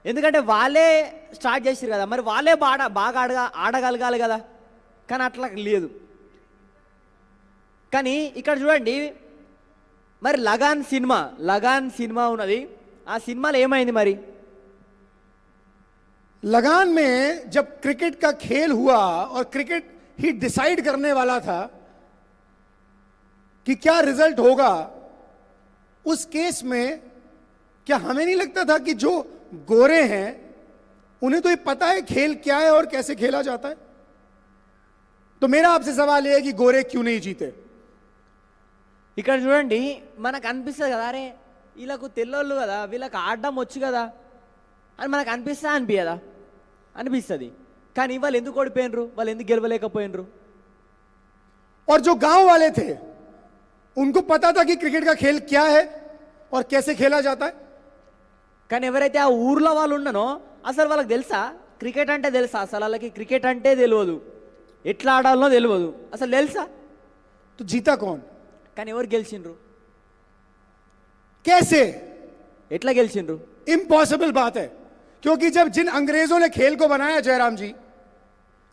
ఎందుకంటే వాళ్ళే స్టార్ట్ చేసిరు కదా, మరి వాళ్ళే బాగా ఆడగలగాలి కదా. కానీ అట్లా లేదు. కానీ ఇక్కడ చూడండి, మరి లగాన్ సినిమా ఉన్నది. ఆ సినిమాలో ఏమైంది మరి? लगान में जब क्रिकेट का खेल हुआ और क्रिकेट ही डिसाइड करने वाला था कि क्या रिजल्ट होगा, उस केस में क्या हमें नहीं लगता था कि जो गोरे हैं उन्हें तो ये पता है खेल क्या है और कैसे खेला जाता है? तो मेरा आपसे सवाल यह है कि गोरे क्यों नहीं जीते? ఇక్కడ చూడండి, మనకు అనిపిస్తుంది కదా, అరే వీళ్ళకు తెల్లోళ్ళు కదా, వీళ్ళకి ఆడడం వచ్చు కదా అని మనకు అనిపిస్తుందా? అనిపిస్తుంది. కానీ వాళ్ళు ఎందుకు ఓడిపోయినరు? వాళ్ళు ఎందుకు గెలవలేకపోయినరు? और जो गांव वाले थे उनको पता था कि क्रिकेट का खेल क्या है और कैसे खेला जाता है. కానీ ఎవరైతే ఆ ఊర్లో వాళ్ళు ఉండనో అసలు వాళ్ళకి తెలుసా? క్రికెట్ అంటే తెలుసా? అసలు వాళ్ళకి క్రికెట్ అంటే తెలియదు, ఎట్లా ఆడాలో తెలియదు, అసలు తెలుసా? तो जीता कौन? కానీ ఎవరు గెలిచిండ్రు? कैसे? ఎట్లా గెలిచిండ్రు? इम्पॉसिबल बात है, क्योंकि जब जिन अंग्रेजों ने खेल को बनाया, जयराम जी,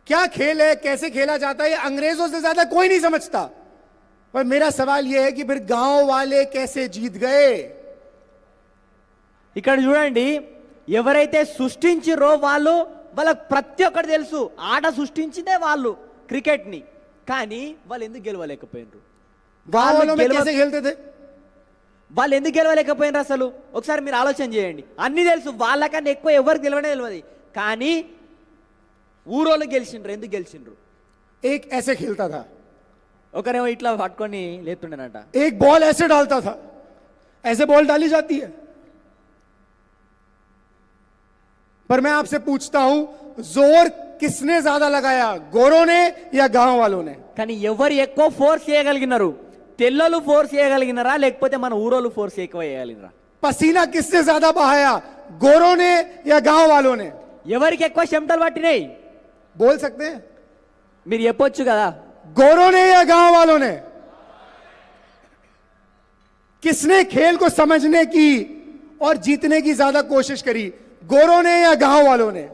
क्या खेल है, कैसे खेला जाता है, ये अंग्रेजों से ज्यादा कोई नहीं समझता. पर मेरा सवाल यह है कि फिर गांव वाले कैसे जीत गए? ఇక్కడ చూడండి, ఎవరైతే సృష్టించిరో వాళ్ళకి ప్రతి ఒక్కటి తెలుసు. ఆట సృష్టించిందే వాళ్ళు క్రికెట్ని. కానీ వాళ్ళు ఎందుకు గెలవలేకపోయినరు? गांव वालों में कैसे खेलते थे? వాళ్ళు ఎందుకు గెలవలేకపోయినరు? అసలు ఒకసారి మీరు ఆలోచన చేయండి. అన్నీ తెలుసు, వాళ్ళకన్నా ఎక్కువ ఎవరికి గెలవనే తెలియదు. కానీ ఊరోళ్ళు గెలిచిండ్రు. ఎందుకు గెలిచిండ్రు? एक ऐसे खेलता था, ఒకరేమో ఇట్లా పట్టుకొని లేతుండేనట. एक बॉल ऐसे डालता था, ऐसे बॉल डाली जाती है. पर मैं आपसे पूछता हूं, जोर किसने ज्यादा लगाया, गोरों ने या गांव वालों ने? కానీ ఎవరు ఎక్కువ ఫోర్స్ చేయగలిగినారు? తెల్లోళ్ళు ఫోర్స్ చేయగలిగినారా, లేకపోతే మన ఊరోళ్ళు ఫోర్స్ ఎక్కువ చేయగలిగినారా? पसीना किसने ज्यादा बहाया, गोरों ने या गांव वालों ने? ఎవరికి ఎక్కువ చెమటలు పట్టినాయి? बोल सकते हैं? మీరు చెప్పొచ్చు కదా. गोरों ने या गांव वालों ने? किसने खेल को समझने की और जीतने की ज्यादा कोशिश करी, गोरों ने या गांव वालों ने?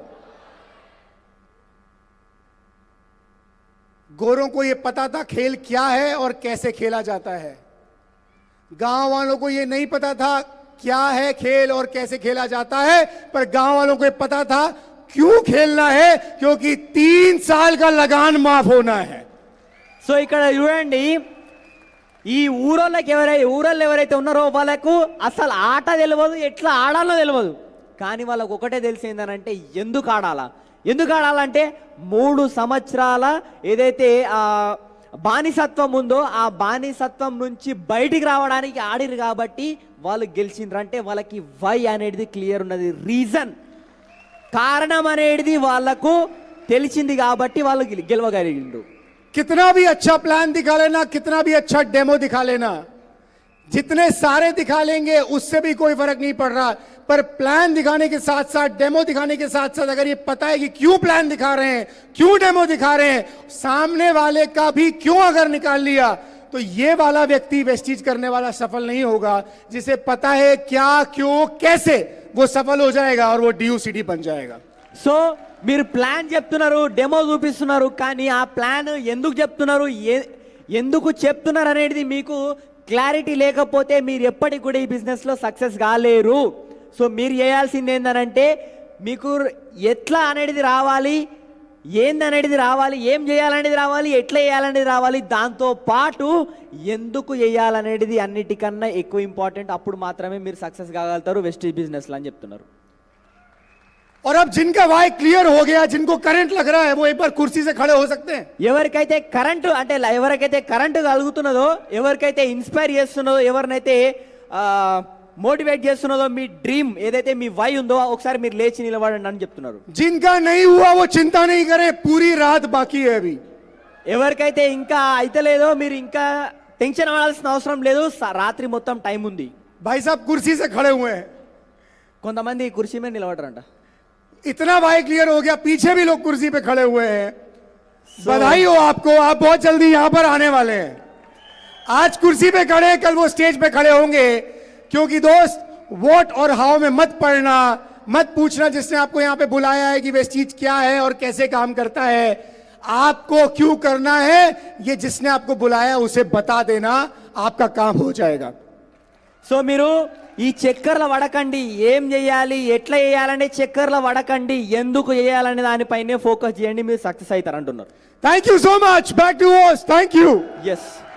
गोरों को यह पता था खेल क्या है और कैसे खेला जाता है. गांव वालों को यह नहीं पता था क्या है खेल और कैसे खेला जाता है, पर गांव वालों को यह पता था क्यों खेलना है, क्योंकि 3 साल का लगान माफ होना है. సో ఇక్కడ చూడండి, ఈ ఊరోళ్ళు ఎవరైతే ఉన్నారో వాళ్ళకు అసలు ఆట తెలియదు, ఎట్లా ఆడాలో తెలియదు. కానీ వాళ్ళకు ఒకటే తెలిసిందనంటే ఎందుకు ఆడాలంటే 3 సంవత్సరాల ఏదైతే ఆ బానిసత్వం ఉందో ఆ బానిసత్వం నుంచి బయటికి రావడానికి ఆడిరు కాబట్టి వాళ్ళు గెలిచిండ్రు. అంటే వాళ్ళకి వై అనేది క్లియర్ ఉన్నది, రీజన్, కారణం అనేది వాళ్ళకు తెలిసింది కాబట్టి వాళ్ళు గెలవగలిగిండ్రు. कितना भी अच्छा प्लान दिखा लेना, कितना भी अच्छा डेमो दिखा लेना, जितने सारे दिखा लेंगे उससे भी कोई फर्क नहीं पड़ रहा. पर प्लान दिखाने के साथ साथ, डेमो दिखाने के साथ साथ अगर ये पता है कि क्यों प्लान दिखा रहे हैं, क्यों डेमो दिखा रहे हैं, सामने वाले का भी क्यों अगर निकाल लिया, तो ये वाला व्यक्ति वेस्टीज करने वाला सफल नहीं होगा. जिसे पता है क्या, क्यों, कैसे, वो सफल हो जाएगा और वो DUCD बन जाएगा. సో మీరు ప్లాన్ చెప్తున్నారు, డెమో చూపిస్తున్నారు, కానీ ఆ ప్లాన్ ఎందుకు చెప్తున్నారు, ఎందుకు చెప్తున్నారు అనేది మీకు క్లారిటీ లేకపోతే మీరు ఎప్పటికి కూడా ఈ బిజినెస్లో సక్సెస్ కాలేరు. సో మీరు చేయాల్సింది ఏంటంటే, మీకు ఎట్లా అనేది రావాలి, ఏందనేది రావాలి, ఏం చేయాలనేది రావాలి, ఎట్లా చేయాలనేది రావాలి, దాంతో పాటు ఎందుకు చేయాలనేది అన్నిటికన్నా ఎక్కువ ఇంపార్టెంట్. అప్పుడు మాత్రమే మీరు సక్సెస్ కాగలుగుతారు వెస్టీజ్ బిజినెస్లో అని చెప్తున్నారు. और अब जिनका वाई क्लियर हो गया, जिनको करंट लग रहा है, वो एक बार कुर्सी से खड़े हो सकते हैं. ఎవరికైతే కరెంటు కలుగుతున్నదో, ఎవరికైతే ఇన్స్పైర్ చేస్తున్నదో, ఎవరినైతే మోటివేట్ చేస్తున్నదో, మీ డ్రీమ్ ఏదైతే మీ వై ఉందో ఒకసారి మీరు లేచి నిలబడండి అని చెప్తున్నారు. जिनका नहीं हुआ वो चिंता नहीं करे, पूरी रात बाकी है अभी. ఎవరికైతే ఇంకా అయితలేదో మీరు ఇంకా టెన్షన్ అవ్వాల్సిన అవసరం లేదు, రాత్రి మొత్తం టైం ఉంది. भाई साहब कुर्सी से खड़े हुए हैं, కొంతమంది కుర్చీ మీద నిలబడరంట. इतना वाई क्लियर हो गया, पीछे भी लोग कुर्सी पे खड़े हुए हैं। बधाई हो आपको, आप बहुत जल्दी यहां पर आने वाले हैं। आज कुर्सी पे खड़े हैं, कल वो स्टेज पे खड़े होंगे। क्योंकि दोस्त, व्हाट और हाउ में मत पढ़ना, मत पूछना जिसने आपको यहां पे बुलाया है कि वे चीज क्या है और कैसे काम करता है। आपको क्यों करना है, ये जिसने आपको बुलाया उसे बता देना, आपका काम हो जाएगा। సో మీరు ఈ చక్కర్ల వడకండి, ఏం చేయాలి, ఎట్లా చేయాలనే చక్కర్ల వడకండి, ఎందుకు చేయాలనే దానిపైనే ఫోకస్ చేయండి, మీరు సక్సెస్ అవుతారు అంటున్నారు. Thank you so much. Back to host. Thank you. Yes.